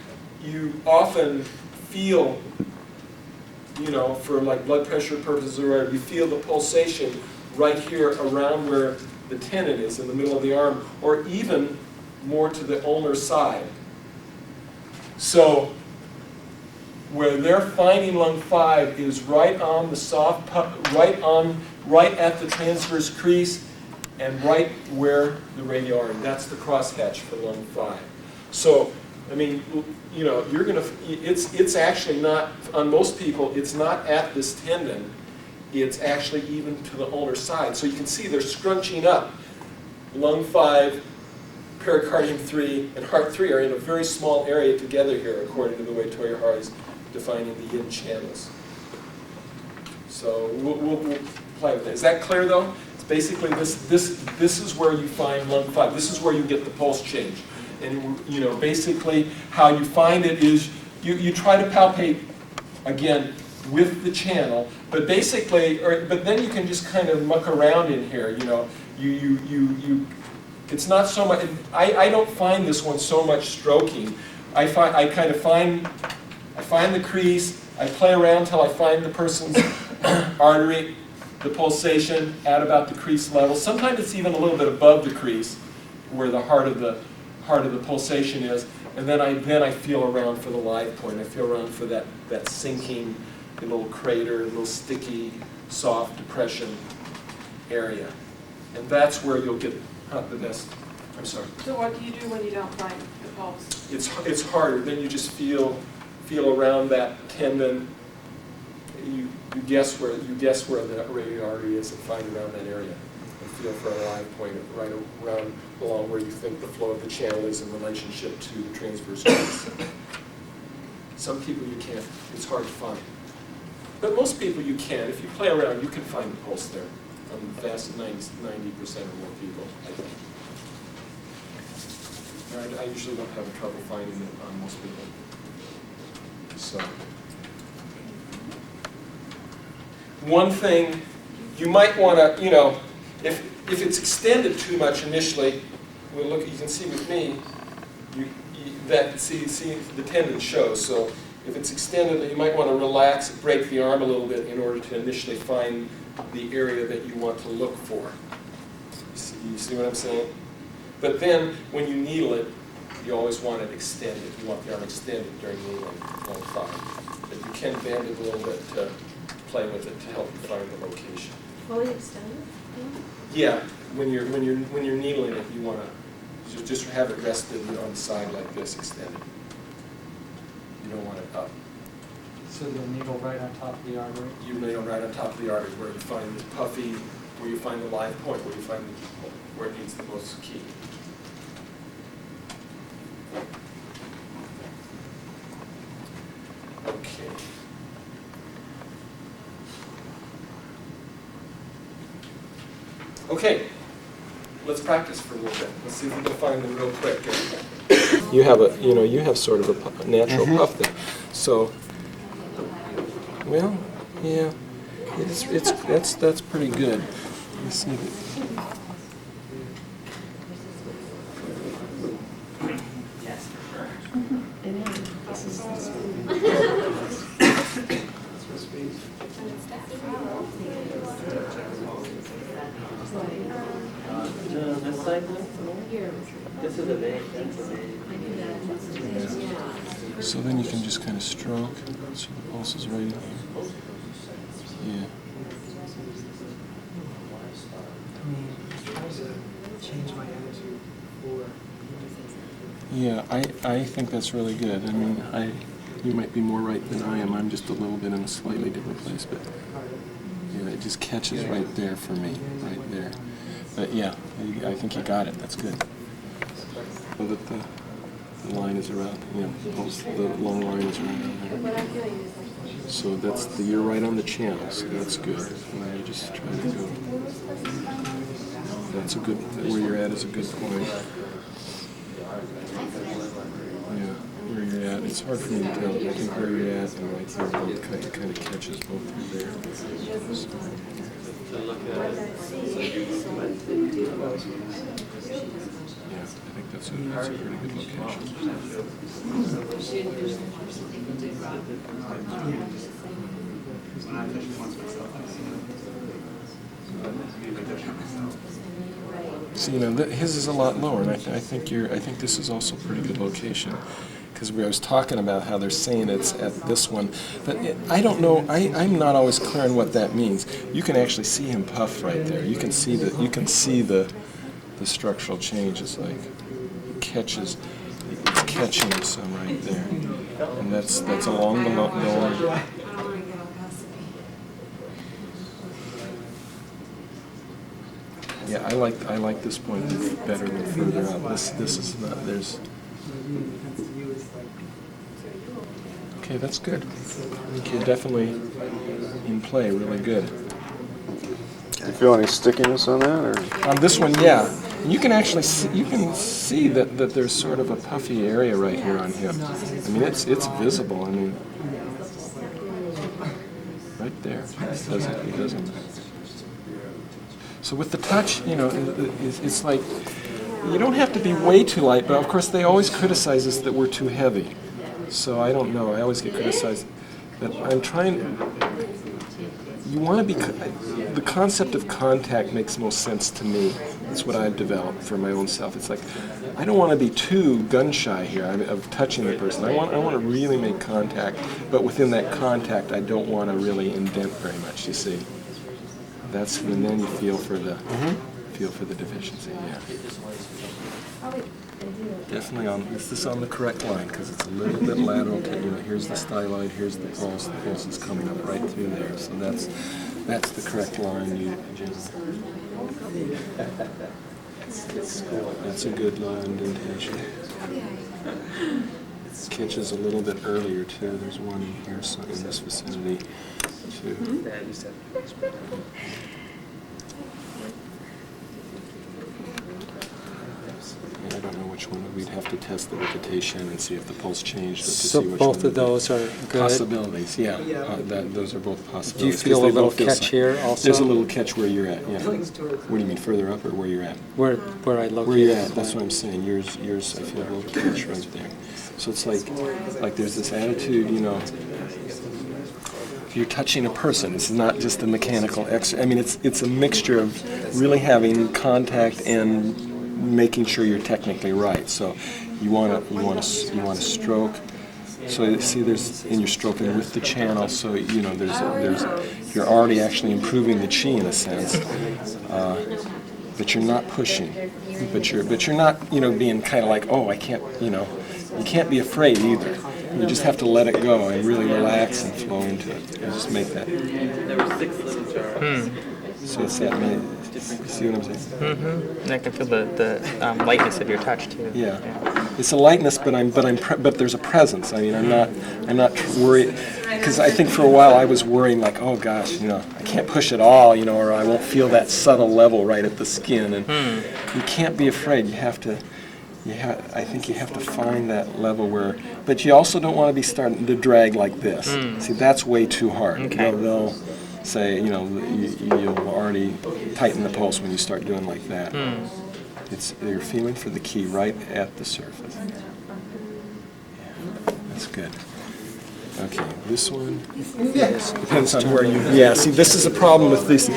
you often feel, for like blood pressure purposes or whatever, you feel the pulsation right here around where the tendon is in the middle of the arm, or even more to the ulnar side. So where they're finding lung 5 is right on the right at the transverse crease, and right where the radial artery. That's the crosshatch for lung 5. So, you're gonna. It's actually not on most people. It's not at this tendon. It's actually even to the ulnar side. So you can see they're scrunching up. Lung 5, pericardium 3, and heart 3 are in a very small area together here, according to the way Toyohari is defining the yin channels. So we'll play with that. Is that clear though? It's basically this is where you find lung 5. This is where you get the pulse change. And basically how you find it is you try to palpate again with the channel, but basically, but then you can just kind of muck around in here. It's not so much. I don't find this one so much stroking. I find the crease. I play around till I find the person's artery, the pulsation at about the crease level. Sometimes it's even a little bit above the crease, where the heart of the pulsation is, and then I feel around for the live point. I feel around for that sinking, a little crater, a little sticky, soft depression area, and that's where you'll get the best. I'm sorry. So what do you do when you don't find the pulse? It's harder. Then you just feel around that tendon. You guess where the radial artery is and find around that area. Feel for a live point right around along where you think the flow of the channel is in relationship to the transverse crease. Some people you can't, it's hard to find. But most people you can. If you play around, you can find the pulse there on the vast 90% or more people, I think. I usually don't have trouble finding it on most people. So, one thing you might want to, if it's extended too much initially, you can see with me, see the tendon shows. So if it's extended, you might want to relax, break the arm a little bit in order to initially find the area that you want to look for. You see what I'm saying? But then when you needle it, you always want it extended. You want the arm extended during needling lung 5. But you can bend it a little bit to play with it to help you find the location. Fully extended? Yeah, when you're needling it, you want to just have it rested on the side like this, extended. You don't want it up. So the needle right on top of the artery? You nail right on top of the artery where you find the puffy, where you find the live point, where you find where it needs the most key. Okay. Okay, let's practice for a little bit. Let's see if we can find them real quick. You have a, you have sort of a natural puff there. So, well, yeah, that's pretty good. Let's see. So then you can just kind of stroke, so the pulse is right in here. Yeah. How does it change my attitude for? Yeah, I think that's really good. I mean, you might be more right than I am. I'm just a little bit in a slightly different place, but yeah, it just catches right there for me, right there. But yeah, I think you got it. That's good. So that the line is around, the long line is around there. So you're right on the channel, so that's good. And you just try to go. That's a good, where you're at is a good point. Yeah, where you're at. It's hard for me to tell. I think where you're at and right here both kind of catches both through there. Yeah, I think that's a pretty good location. See, his is a lot lower, and I think this is also a pretty good location. Because I was talking about how they're saying it's at this one, but I don't know. I'm not always clear on what that means. You can actually see him puff right there. You can see the structural change. It's like it's catching some right there, and that's along the lower. Yeah, I like this point better than further out. This is not. There's. Okay, that's good. I think you're definitely in play, really good. Do you feel any stickiness on that, or? On this one, yeah. You can actually see that there's sort of a puffy area right here on him. I mean, it's visible. I mean, right there. He doesn't. So with the touch, it's like you don't have to be way too light, but of course they always criticize us that we're too heavy. So I don't know. I always get criticized. But I'm trying. You want to be. The concept of contact makes most sense to me. That's what I've developed for my own self. It's like I don't want to be too gun shy here of touching the person. I want to really make contact, but within that contact, I don't want to really indent very much. You see. That's and then you feel for the deficiency. Yeah. Definitely is this on the correct line? Because it's a little bit lateral to, here's the styloid, here's the pulse is coming up right through there. So that's the correct line. That's a good line indentation. It catches a little bit earlier too. There's one in here, so in this vicinity too. I don't know which one. We'd have to test the rotation and see if the pulse changed. So both of those are good? Possibilities, yeah. Those are both possibilities. Do you feel a little catch here also? There's a little catch where you're at, yeah. What do you mean, further up or where you're at? Where I located. Where you're at, that's what I'm saying. Yours, I feel a little catch right there. So it's like there's this attitude, you're touching a person. This is not just a mechanical exercise. I mean, it's a mixture of really having contact and making sure you're technically right. So you want to stroke. So you see, you're stroking with the channel. So you're already actually improving the chi in a sense, but you're not pushing. But you're not being kind of like, oh, I can't. You can't be afraid either. You just have to let it go and really relax and flow into it. And just make that. So it's that nice. See what I'm saying? And I can feel the lightness of your touch too. Yeah. It's a lightness, but there's a presence. I mean, I'm not worried, because I think for a while I was worrying like, oh gosh, I can't push it all, or I won't feel that subtle level right at the skin. And you can't be afraid. I think you have to find that level where, but you also don't want to be starting to drag like this. See, that's way too hard. Okay. They'll say, you'll already tighten the pulse when you start doing like that. You're feeling for the key right at the surface. Yeah, that's good. Okay, this one depends on where you. Yeah, see, this is a problem with this.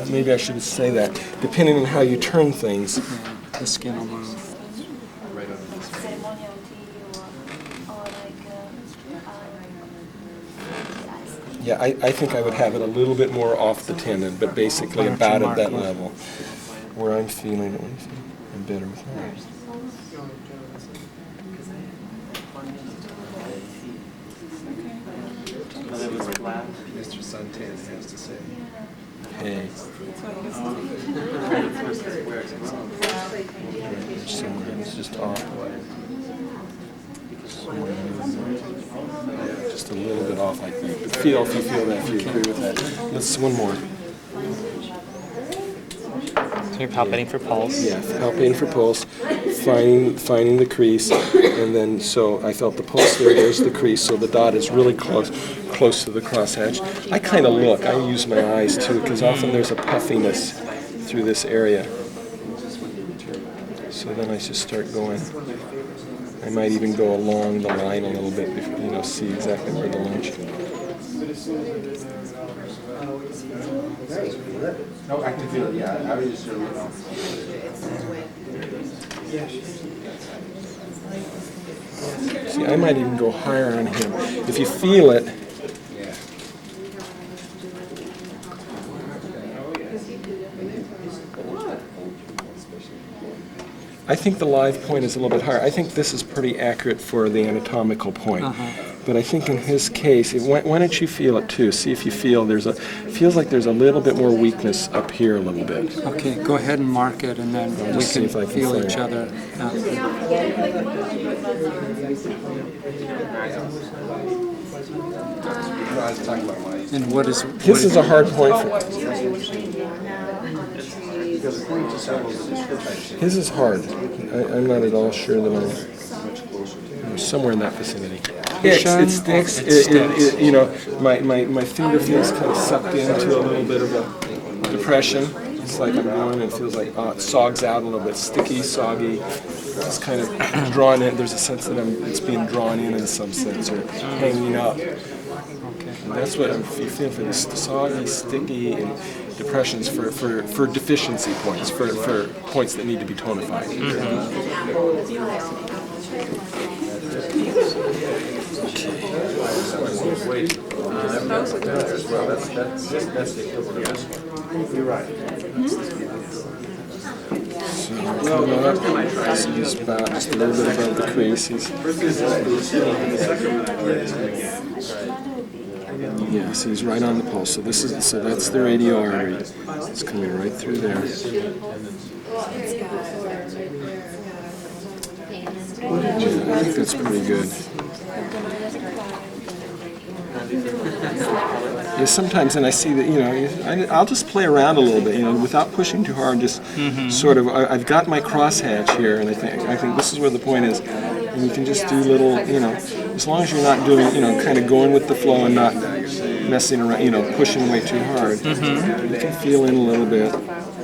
Maybe I should say that. Depending on how you turn things, The skin will move. Ceremonial tea or yeah, I think I would have it a little bit more off the tendon, but basically about at that level, where I'm feeling it. I'm better with that. Mr. Suntan has to say. Hey. Somewhere it's just off. Just a little bit off, I think. But if you feel that, if you agree with that. Let's one more. So you're palpating for pulse. Yeah, palpating for pulse, finding the crease, and then so I felt the pulse there. There's the crease, so the dot is really close to the crosshatch. I kind of look. I use my eyes too, because often there's a puffiness through this area. So then I just start going. I might even go along the line a little bit, see exactly where the lunge. No, I can feel it, yeah. I was just doing it. See, I might even go higher on him. If you feel it, I think the live point is a little bit higher. I think this is pretty accurate for the anatomical point. But I think in his case, why don't you feel it too? See if you feel feels like there's a little bit more weakness up here a little bit. Okay, go ahead and mark it, and then we can feel each other. And what is His is a hard point for. His is hard. I'm not at all sure that I'm somewhere in that vicinity. It sticks. My finger feels kind of sucked into a little bit of a depression. It's like I'm going, and it feels like it sogs out a little bit, sticky, soggy. It's kind of drawn in. There's a sense that it's being drawn in some sense, or hanging up. And that's what I'm feeling for this soggy, sticky, and depressions for deficiency points, for points that need to be tonified. You're right. So coming up, so he's about just a little bit above the crease. Yeah, so he's right on the pulse. So that's the radial artery. It's coming right through there. Yeah, I think that's pretty good. Yeah, sometimes, and I see that, I'll just play around a little bit, without pushing too hard, just sort of, I've got my crosshatch here, and I think this is where the point is, and you can just do little, as long as you're not doing, kind of going with the flow and not messing around, pushing way too hard, you can feel in a little bit,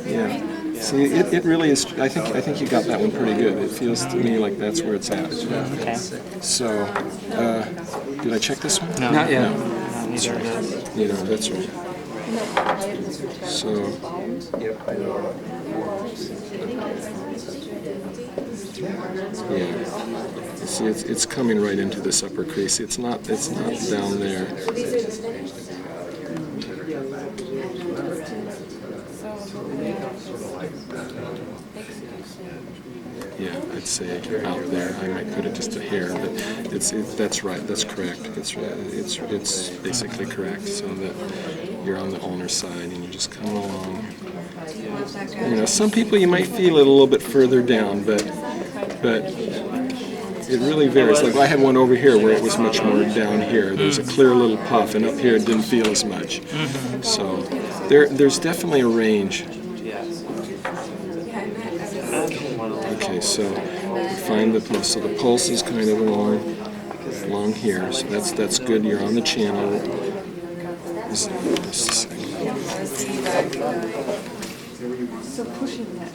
yeah. See, it really is, I think you got that one pretty good. It feels to me like that's where it's at. Okay. So, did I check this one? No. Not yet. No. That's right. So, yeah. See, it's coming right into this upper crease. It's not down there. Yeah, I'd say out there. I might put it just a hair, but that's right. That's correct. It's basically correct. So that you're on the owner's side and you're just coming along. You know, some people you might feel it a little bit further down, but it really varies. Like I had one over here where it was much more down here. There's a clear little puff, and up here it didn't feel as much. So there's definitely a range. Okay, so find the pulse. So the pulse is kind of along here. So that's good. You're on the channel. So pushing that.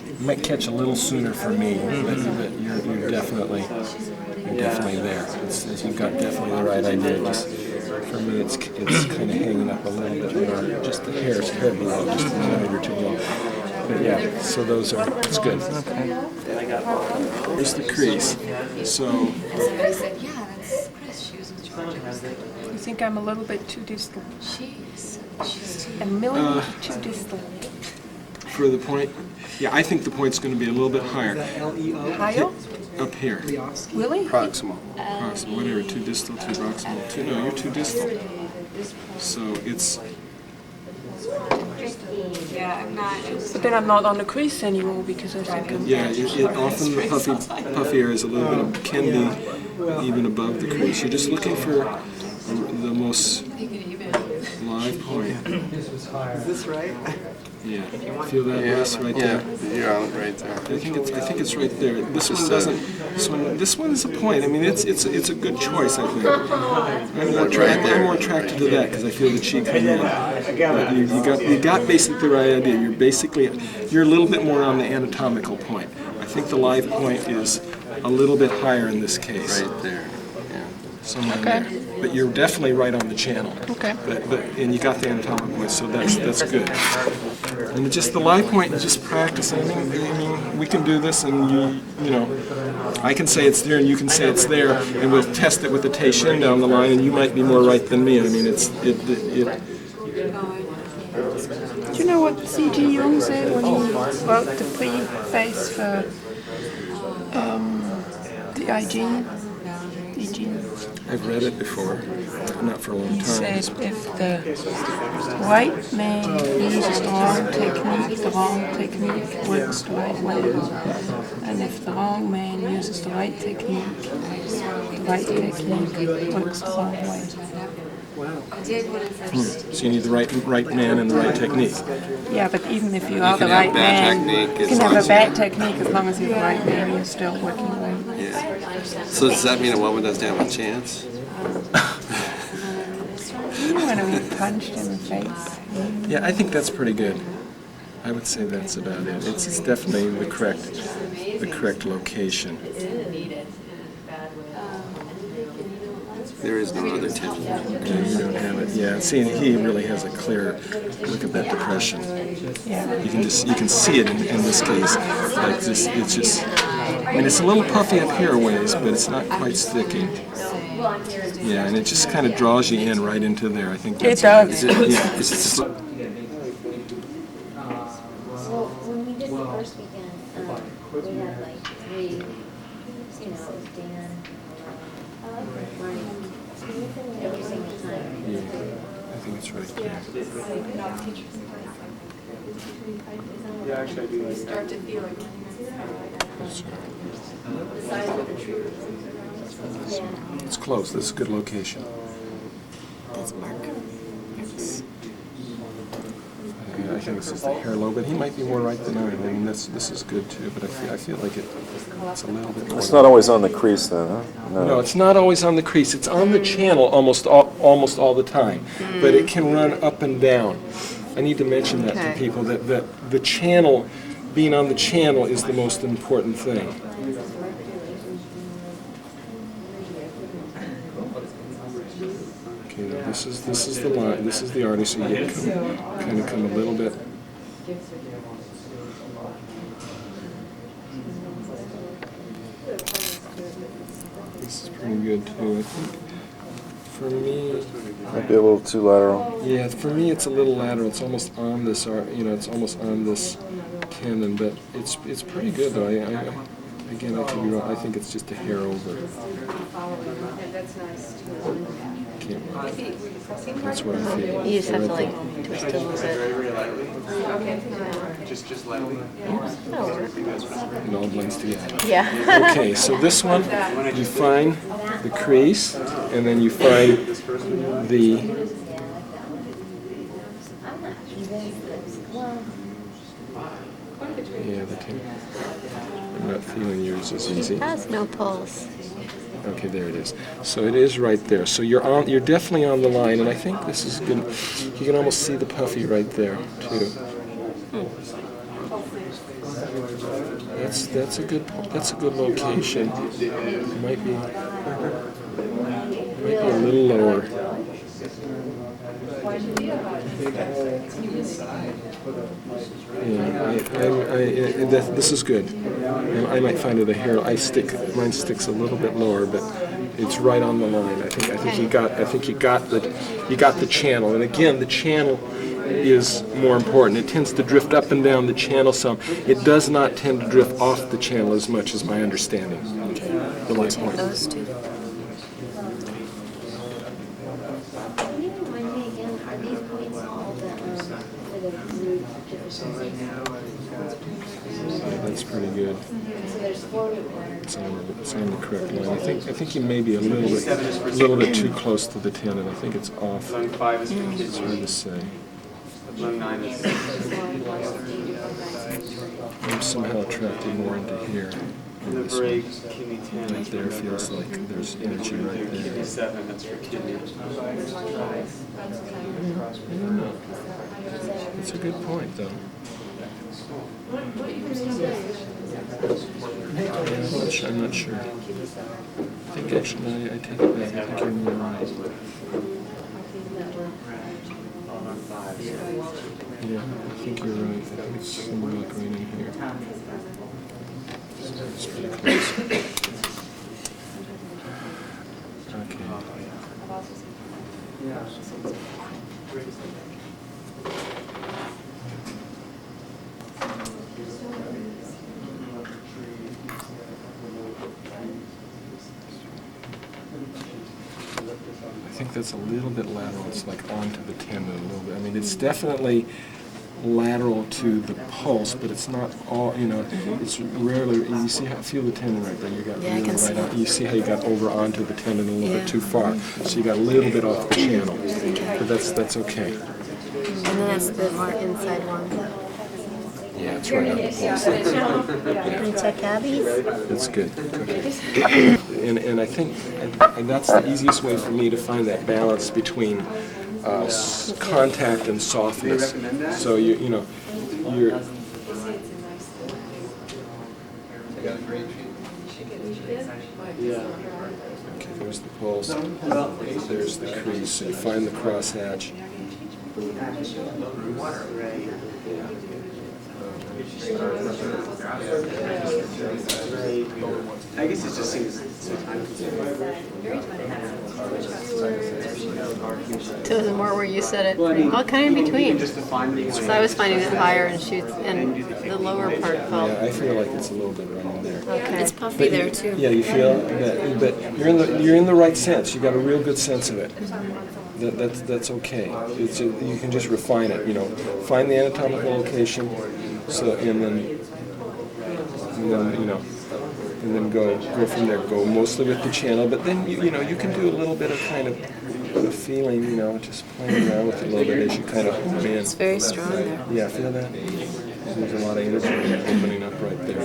You might catch a little sooner for me, but you're definitely there. You've got definitely the right idea. Just for me, it's kind of hanging up a little bit more, just the hair below, just a millimeter too low. But yeah, so it's good. Here's the crease. So. Somebody said, yeah, that's Chris. She was in Georgia. You think I'm a little bit too distant? She's A millimeter too distant. For the point, yeah, I think the point's going to be a little bit higher. Higher? Up here. Really? Proximal. Proximal, whatever, too distal, too proximal. No, you're too distal. So it's... Yeah, I'm not. But then I'm not on the crease anymore because I think I'm... Yeah, often the puffier is a little bit, can be even above the crease. You're just looking for the most live point. Is this right? Yeah, feel that less right there? Yeah, you're on it right there. I think it's right there. This one doesn't. This one is a point. I mean, it's a good choice. I think. I'm more attracted to that because I feel the cheek come in. You got basically the right idea. You're a little bit more on the anatomical point. I think the live point is a little bit higher in this case. Right there. Yeah. Somewhere there. But you're definitely right on the channel. Okay. And you got the anatomical point, so that's good. And just the live point and just practice. I mean, we can do this, and you know, I can say it's there, and you can say it's there, and we'll test it with the Teishin down the line, and you might be more right than me. I mean, Do you know what C.G. Jung said when he wrote the preface for the I Ching? I've read it before, not for a long time. He said if the right man uses the wrong technique works the right way. And if the wrong man uses the right technique works the wrong way. So you need the right man and the right technique. Yeah, but even if you are the right man, you can have a bad technique as long as you're the right man, you're still working right. Yeah. So does that mean a woman doesn't have a chance? You want to be punched in the face. Yeah, I think that's pretty good. I would say that's about it. It's definitely the correct location. There is no other technique. Yeah, you don't have it. Yeah, see, he really has a clear look at that depression. Yeah. You can see it in this case. Like this, it's just. I mean, it's a little puffy up here a ways, but it's not quite sticking. Yeah, and it just kind of draws you in right into there. I think that's it does. Yeah. Well, when we did the first weekend, we had like 3, Dan, every single time. I think it's right there. Yeah, actually, I do like start to feel it. It's close. This is a good location. That's Mark. I think this is the hair lobe, but he might be more right than I. I mean, this is good too, but I feel like it's a little bit more. It's not always on the crease then, huh? No, it's not always on the crease. It's on the channel almost all the time, but it can run up and down. I need to mention that to people, that the channel, being on the channel is the most important thing. Okay, now this is the line, this is the artist, so you kind of come a little bit. this is pretty good too. I think for me, Might be a little too lateral. yeah, for me it's a little lateral. It's almost on this, it's almost on this tendon, but it's pretty good though. Again, I could be wrong. I think it's just a hair over. That's nice too. That's what I feel. You just have to like twist it a little bit. Okay. Just lightly. It all blends together. Yeah. Okay, so this one, you find the crease, and then you find the I'm not feeling yours as easy. It has no pulse. Okay, there it is. So it is right there. So you're definitely on the line, and I think this is good. You can almost see the puffy right there too. That's a good location. Might be a little lower. Yeah, this is good. And I might find it a hair. Mine sticks a little bit lower, but it's right on the line. I think you got the channel. And again, the channel is more important. It tends to drift up and down the channel some. It does not tend to drift off the channel as much as my understanding. The light point. Those two. That's pretty good. It's on the correct line. I think you may be a little bit too close to the tendon. I think it's off. It's hard to say. I'm somehow attracted more into here. Right there feels like there's energy right there. I don't know. It's a good point, though. Yeah, I'm not sure. I think actually, I take it back. I think you're more right. Yeah, I think you're right. I think it's somewhere like right in here. It's pretty close. Okay. I think that's a little bit lateral. It's like onto the tendon a little bit. I mean, it's definitely lateral to the pulse, but it's not all, it's rarely, you see how, feel the tendon right there. You got really right on. You see how you got over onto the tendon a little bit too far. So you got a little bit off the channel. But that's okay. And then that's the more inside one. Yeah, it's right on the pulse. Can you check Abby's? That's good. Okay. And I think and that's the easiest way for me to find that balance between contact and softness. So you're. Okay, there's the pulse. There's the crease. So you find the crosshatch. I guess it just seems so time-consuming. So the more where you said it, well, kind of in between. So I was finding it higher and shoots, and the lower part felt. Yeah, I feel like it's a little bit right in there. Okay. It's puffy there too. Yeah, you feel that, but you're in the right sense. You got a real good sense of it. That's okay. You can just refine it. Find the anatomical location. So and then go from there. Go mostly with the channel, but then you can do a little bit of kind of feeling, just playing around with it a little bit as you kind of home in. It's very strong there. Yeah, feel that? There's a lot of energy opening up right there.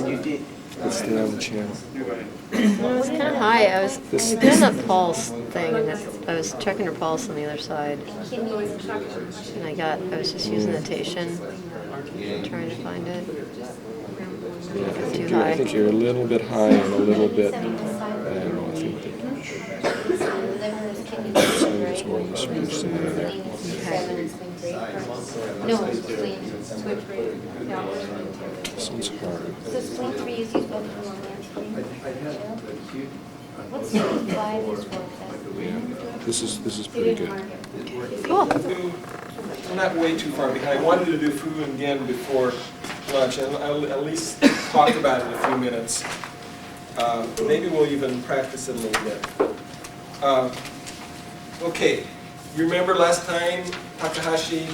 Let's stay on the channel. It was kind of high. I was doing the pulse thing, and I was checking her pulse on the other side. And I was just using the Tation, trying to find it. Yeah, I think you're a little bit high and a little bit, I don't know, I think that it's more on this range somewhere there. This one's hard. What's 5 is worth This is pretty good. Cool. I'm not way too far behind. I wanted to do food again before lunch, and I'll at least talk about it in a few minutes. Maybe we'll even practice it a little bit. Okay, you remember last time Takahashi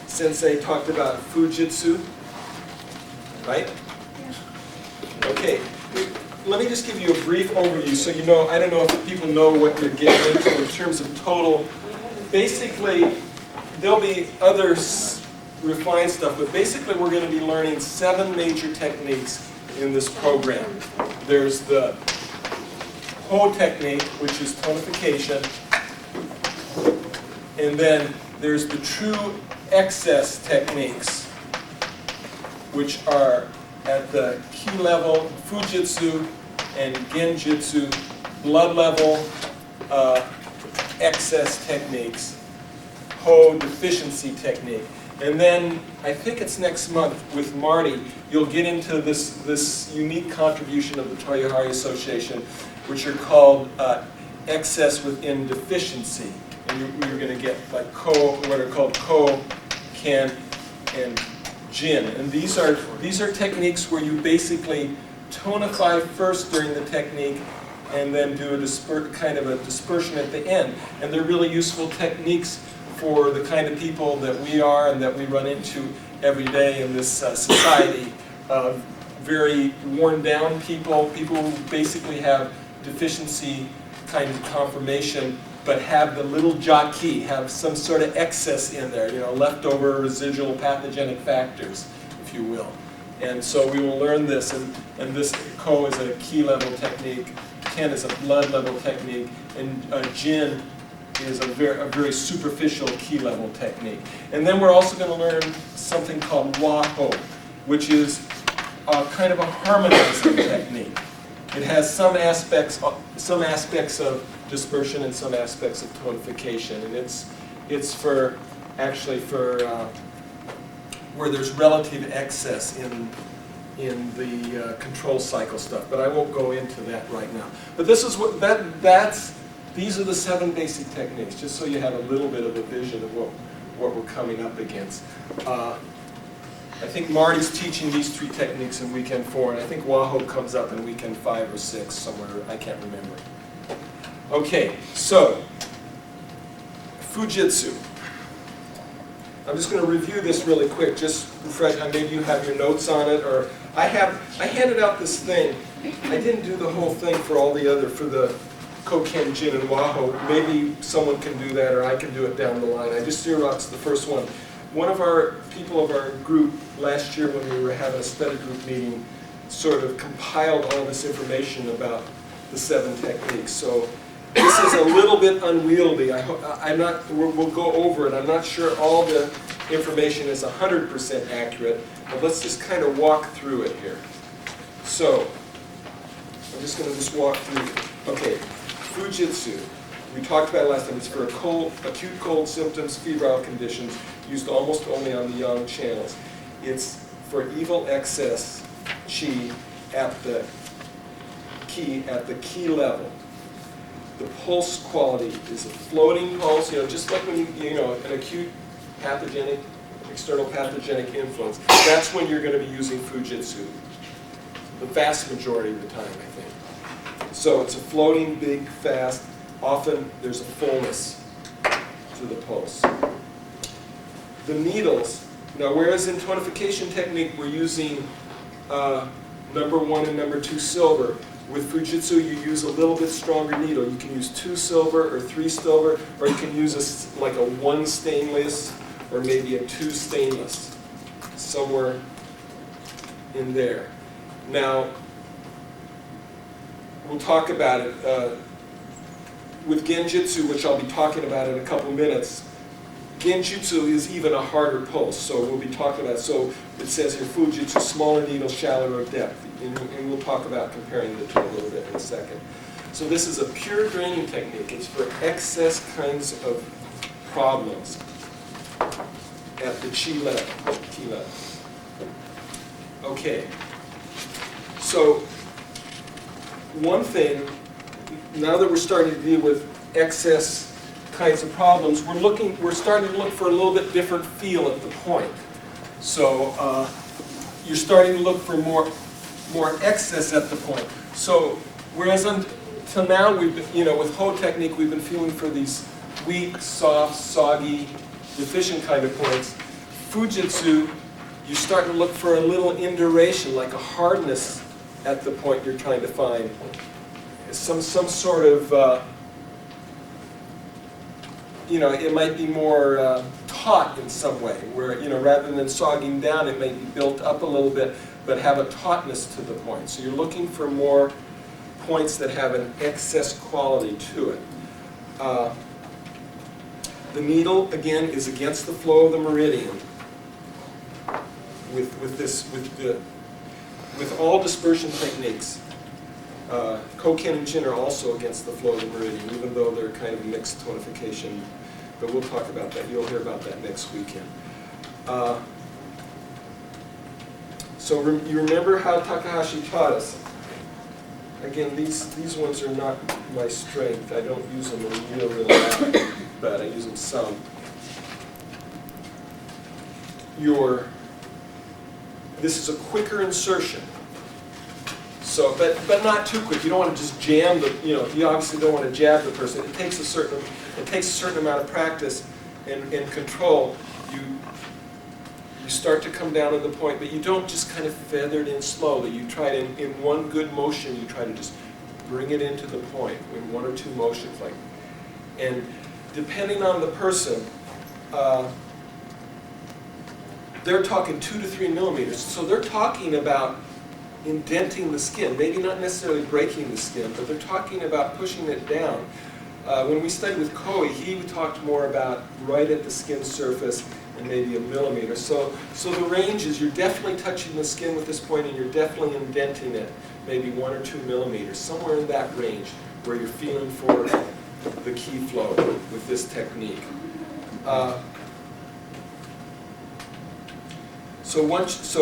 Sensei talked about Fujitsu, right? Okay, let me just give you a brief overview so you know. I don't know if people know what you're getting into in terms of total. Basically, there'll be other refined stuff, but basically we're going to be learning 7 major techniques in this program. There's the Ho technique, which is tonification, and then there's the true excess techniques, which are at the ki level, Fujitsu and Genjutsu, blood level excess techniques, Ho deficiency technique. And then, I think it's next month with Marty, you'll get into this unique contribution of the Toyohari Association, which are called excess within deficiency. And you're going to get like what are called Ko, Ken, and Jin. And these are techniques where you basically tonify first during the technique and then do a kind of a dispersion at the end. And they're really useful techniques for the kind of people that we are and that we run into every day in this society. Very worn down people who basically have deficiency kind of conformation, but have the little jockey, have some sort of excess in there, leftover residual pathogenic factors, if you will. And so we will learn this, and this Ko is a ki level technique, Ken is a blood level technique, and Jin is a very superficial ki level technique. And then we're also going to learn something called Wa-Ho, which is kind of a harmonizing technique. It has some aspects of dispersion and some aspects of tonification, and it's for where there's relative excess in the control cycle stuff. But I won't go into that right now. But this is these are the 7 basic techniques, just so you have a little bit of a vision of what we're coming up against. I think Marty's teaching these 3 techniques in weekend 4, and I think Wa-Ho comes up in weekend 5 or 6 somewhere. I can't remember. Okay, so Fujitsu. I'm just going to review this really quick, just refresh. Maybe you have your notes on it, or I handed out this thing. I didn't do the whole thing for all the other, for the Ko, Ken, Jin, and Wa-Ho. Maybe someone can do that, or I can do it down the line. I just Xeroxed the first one. One of our people of our group last year when we were having a study group meeting sort of compiled all this information about the 7 techniques. So this is a little bit unwieldy. We'll go over it. I'm not sure all the information is 100% accurate, but let's just kind of walk through it here. So I'm just going to walk through. Okay, Fujitsu. We talked about it last time. It's for acute cold symptoms, febrile conditions, used almost only on the yang channels. It's for evil excess chi at the ki level. The pulse quality is a floating pulse, just like when an acute pathogenic, external pathogenic influence. That's when you're going to be using Fujitsu. The vast majority of the time, I think. So it's a floating, big, fast. Often there's a fullness to the pulse. The needles. Now, whereas in tonification technique we're using number 1 and number 2 silver, with Fujitsu you use a little bit stronger needle. You can use 2 silver or 3 silver, or you can use like a 1 stainless or maybe a 2 stainless, somewhere in there. Now, we'll talk about it. With Genjutsu, which I'll be talking about in a couple minutes, Genjutsu is even a harder pulse, so we'll be talking about it. So it says here, Fujitsu, smaller needle, shallower depth, and we'll talk about comparing the 2 a little bit in a second. So this is a pure draining technique. It's for excess kinds of problems at the chi level. Okay, so one thing now that we're starting to deal with excess kinds of problems, we're starting to look for a little bit different feel at the point. So you're starting to look for more excess at the point. So whereas until now, we've been, with Ho technique, we've been feeling for these weak, soft, soggy, deficient kind of points. Fujitsu, you're starting to look for a little induration, like a hardness at the point you're trying to find. Some sort of, it might be more taut in some way, where, rather than sogging down, it may be built up a little bit, but have a tautness to the point. So you're looking for more points that have an excess quality to it. The needle, again, is against the flow of the meridian. With all dispersion techniques, Koken and Jin are also against the flow of the meridian, even though they're kind of mixed tonification. But we'll talk about that. You'll hear about that next weekend. So you remember how Takahashi taught us. Again, these ones are not my strength. I don't use them real loud, but I use them some. This is a quicker insertion. So, but not too quick. You don't want to just jam the, you obviously don't want to jab the person. It takes a certain amount of practice and control. You start to come down to the point, but you don't just kind of feather it in slowly. You try to, in one good motion, you try to just bring it into the point in one or two motions. And depending on the person, they're talking 2 to 3 millimeters. So they're talking about indenting the skin, maybe not necessarily breaking the skin, but they're talking about pushing it down. When we studied with Koei, he talked more about right at the skin surface and maybe a millimeter. So the range is you're definitely touching the skin with this point and you're definitely indenting it, maybe 1 or 2 millimeters, somewhere in that range where you're feeling for the key flow with this technique. So once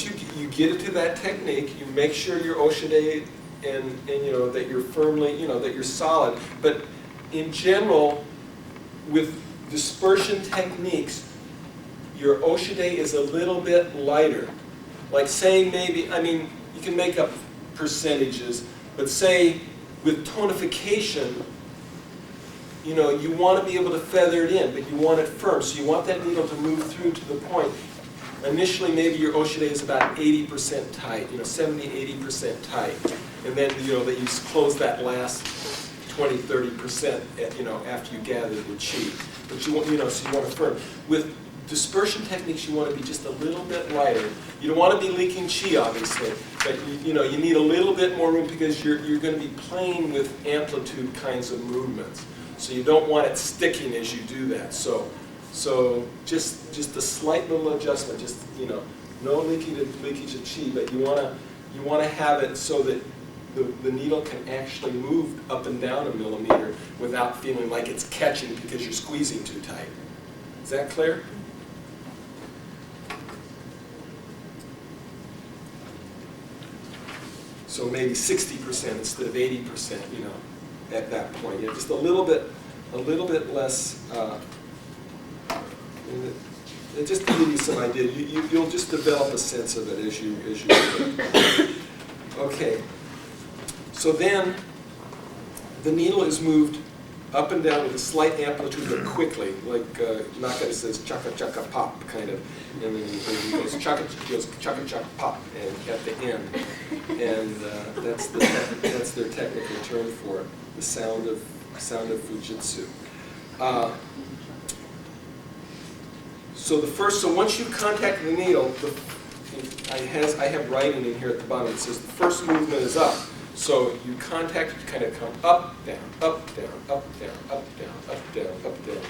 you get it to that technique, you make sure you're Oshide and that you're firmly, that you're solid. But in general, with dispersion techniques, your Oshide is a little bit lighter. Like say maybe, you can make up percentages, but say with tonification, you want to be able to feather it in, but you want it firm. So you want that needle to move through to the point. Initially, maybe your Oshide is about 80% tight, 70, 80% tight. And then, that you close that last 20, 30%, after you gather the chi. But you want, so you want it firm. With dispersion techniques, you want to be just a little bit lighter. You don't want to be leaking chi, obviously, but you need a little bit more room because you're going to be playing with amplitude kinds of movements. So you don't want it sticking as you do that. So just a slight little adjustment, just no leakage of chi, but you want to have it so that the needle can actually move up and down a millimeter without feeling like it's catching because you're squeezing too tight. Is that clear? So maybe 60% instead of 80%, at that point. Just a little bit less. Just to give you some idea, you'll just develop a sense of it as you do it. Okay. So then, the needle is moved up and down with a slight amplitude, but quickly, like Nakata says, chaka chaka pop, kind of, and then he goes chaka chaka pop, and at the end, and that's their technical term for it, the sound of Fujitsu. So once you contact the needle, I have writing in here at the bottom. It says the first movement is up. So you contact it, you kind of come up, down, up, down, up, down, up, down, up, down, up, down.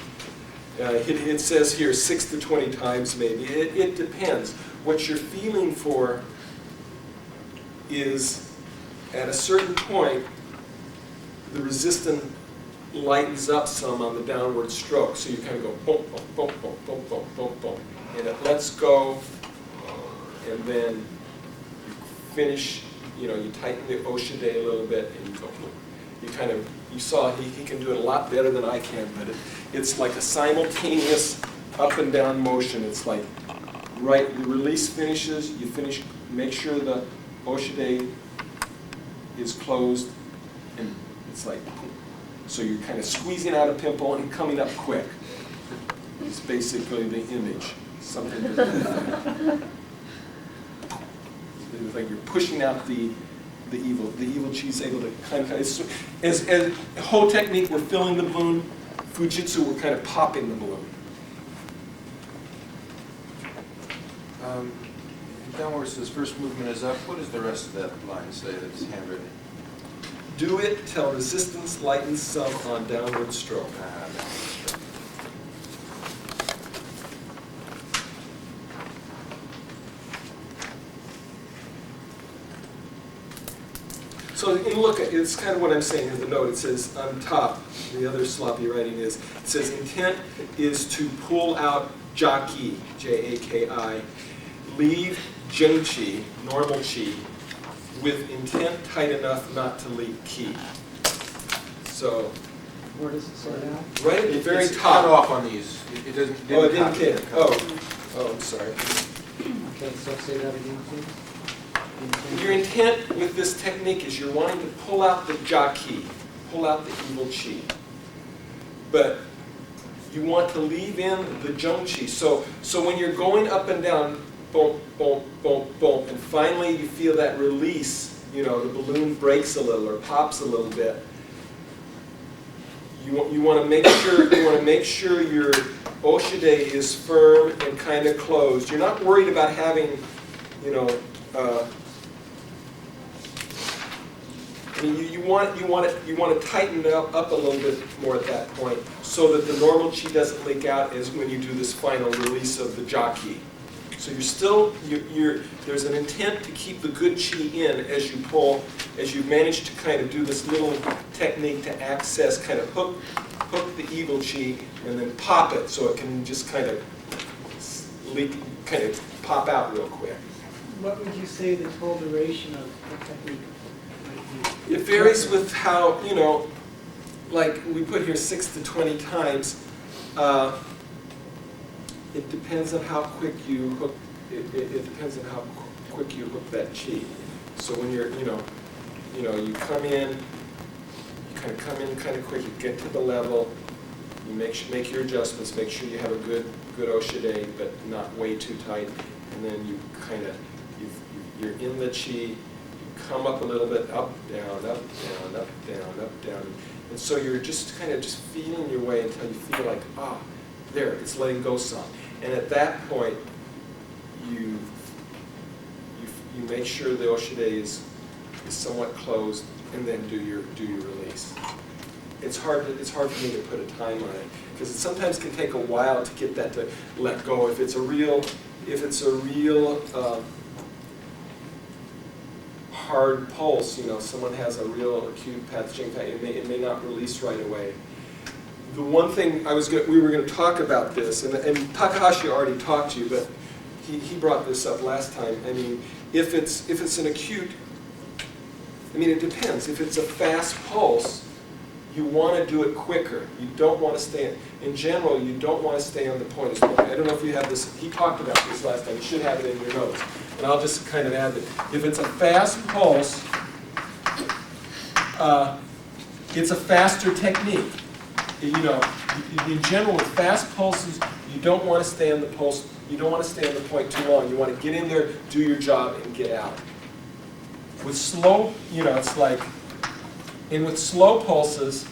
It says here 6 to 20 times maybe. It depends. What you're feeling for is at a certain point, the resistance lightens up some on the downward stroke. So you kind of go boom, boom, boom, boom, boom, boom, boom, boom. And it lets go, and then you finish you tighten the Oshide a little bit, and you go, you saw he can do it a lot better than I can, but it's like a simultaneous up and down motion. It's like, right, the release finishes, you finish, make sure the Oshide is closed, and it's like, so you're kind of squeezing out a pimple and coming up quick. It's basically the image, something to that effect. It's like you're pushing out the evil. The evil chi is able to kind of, as whole technique, we're filling the balloon. Fujitsu, we're kind of popping the balloon. Down where it says first movement is up, what does the rest of that line say that's handwritten? Do it till resistance lightens some on downward stroke. Downward stroke. So you look at, it's kind of what I'm saying in the note. It says on top, the other sloppy writing is, it says intent is to pull out jaki, J-A-K-I, leave jingqi, normal chi, with intent tight enough not to leak ki. So, Where does it say that? right at the very It's top. cut off on these. It doesn't. Oh, it didn't copy kid. it. Oh, I'm sorry. Okay, so say that again, please. Your intent with this technique is you're wanting to pull out the jaki, pull out the evil chi. But you want to leave in the zhengqi. So when you're going up and down, boom, boom, boom, boom, and finally you feel that release, the balloon breaks a little or pops a little bit. You want to make sure your Oshide is firm and kind of closed. You're not worried about having, you want to tighten it up a little bit more at that point, so that the normal chi doesn't leak out as when you do this final release of the jaki. So there's an intent to keep the good chi in as you pull, as you manage to kind of do this little technique to access, kind of hook the evil chi and then pop it so it can just kind of leak, kind of pop out real quick. What would you say the total duration of the technique might be? It varies with how, like we put here 6 to 20 times. It depends on how quick you hook. It depends on how quick you hook that chi. So when you're, you come in, you kind of come in kind of quick. You get to the level. You make your adjustments. Make sure you have a good Oshide, but not way too tight. And then you kind of you're in the chi. You come up a little bit, up, down, up, down, up, down, up, down. And so you're just kind of just feeling your way until you feel like, there, it's letting go some. And at that point, you make sure the Oshide is somewhat closed, and then do your release. It's hard for me to put a time on it, because it sometimes can take a while to get that to let go. If it's a real hard pulse, someone has a real acute pathogenic pain, it may not release right away. The one thing we were going to talk about this, and Takahashi already talked to you, but he brought this up last time. I mean, if it's an acute, it depends. If it's a fast pulse, you want to do it quicker. You don't want to stay, in general, you don't want to stay on the point as long. I don't know if you have this, he talked about this last time. You should have it in your notes. And I'll just kind of add that. If it's a fast pulse, it's a faster technique. In general, with fast pulses, you don't want to stay on the pulse. You don't want to stay on the point too long. You want to get in there, do your job, and get out. With slow, it's like, and with slow pulses,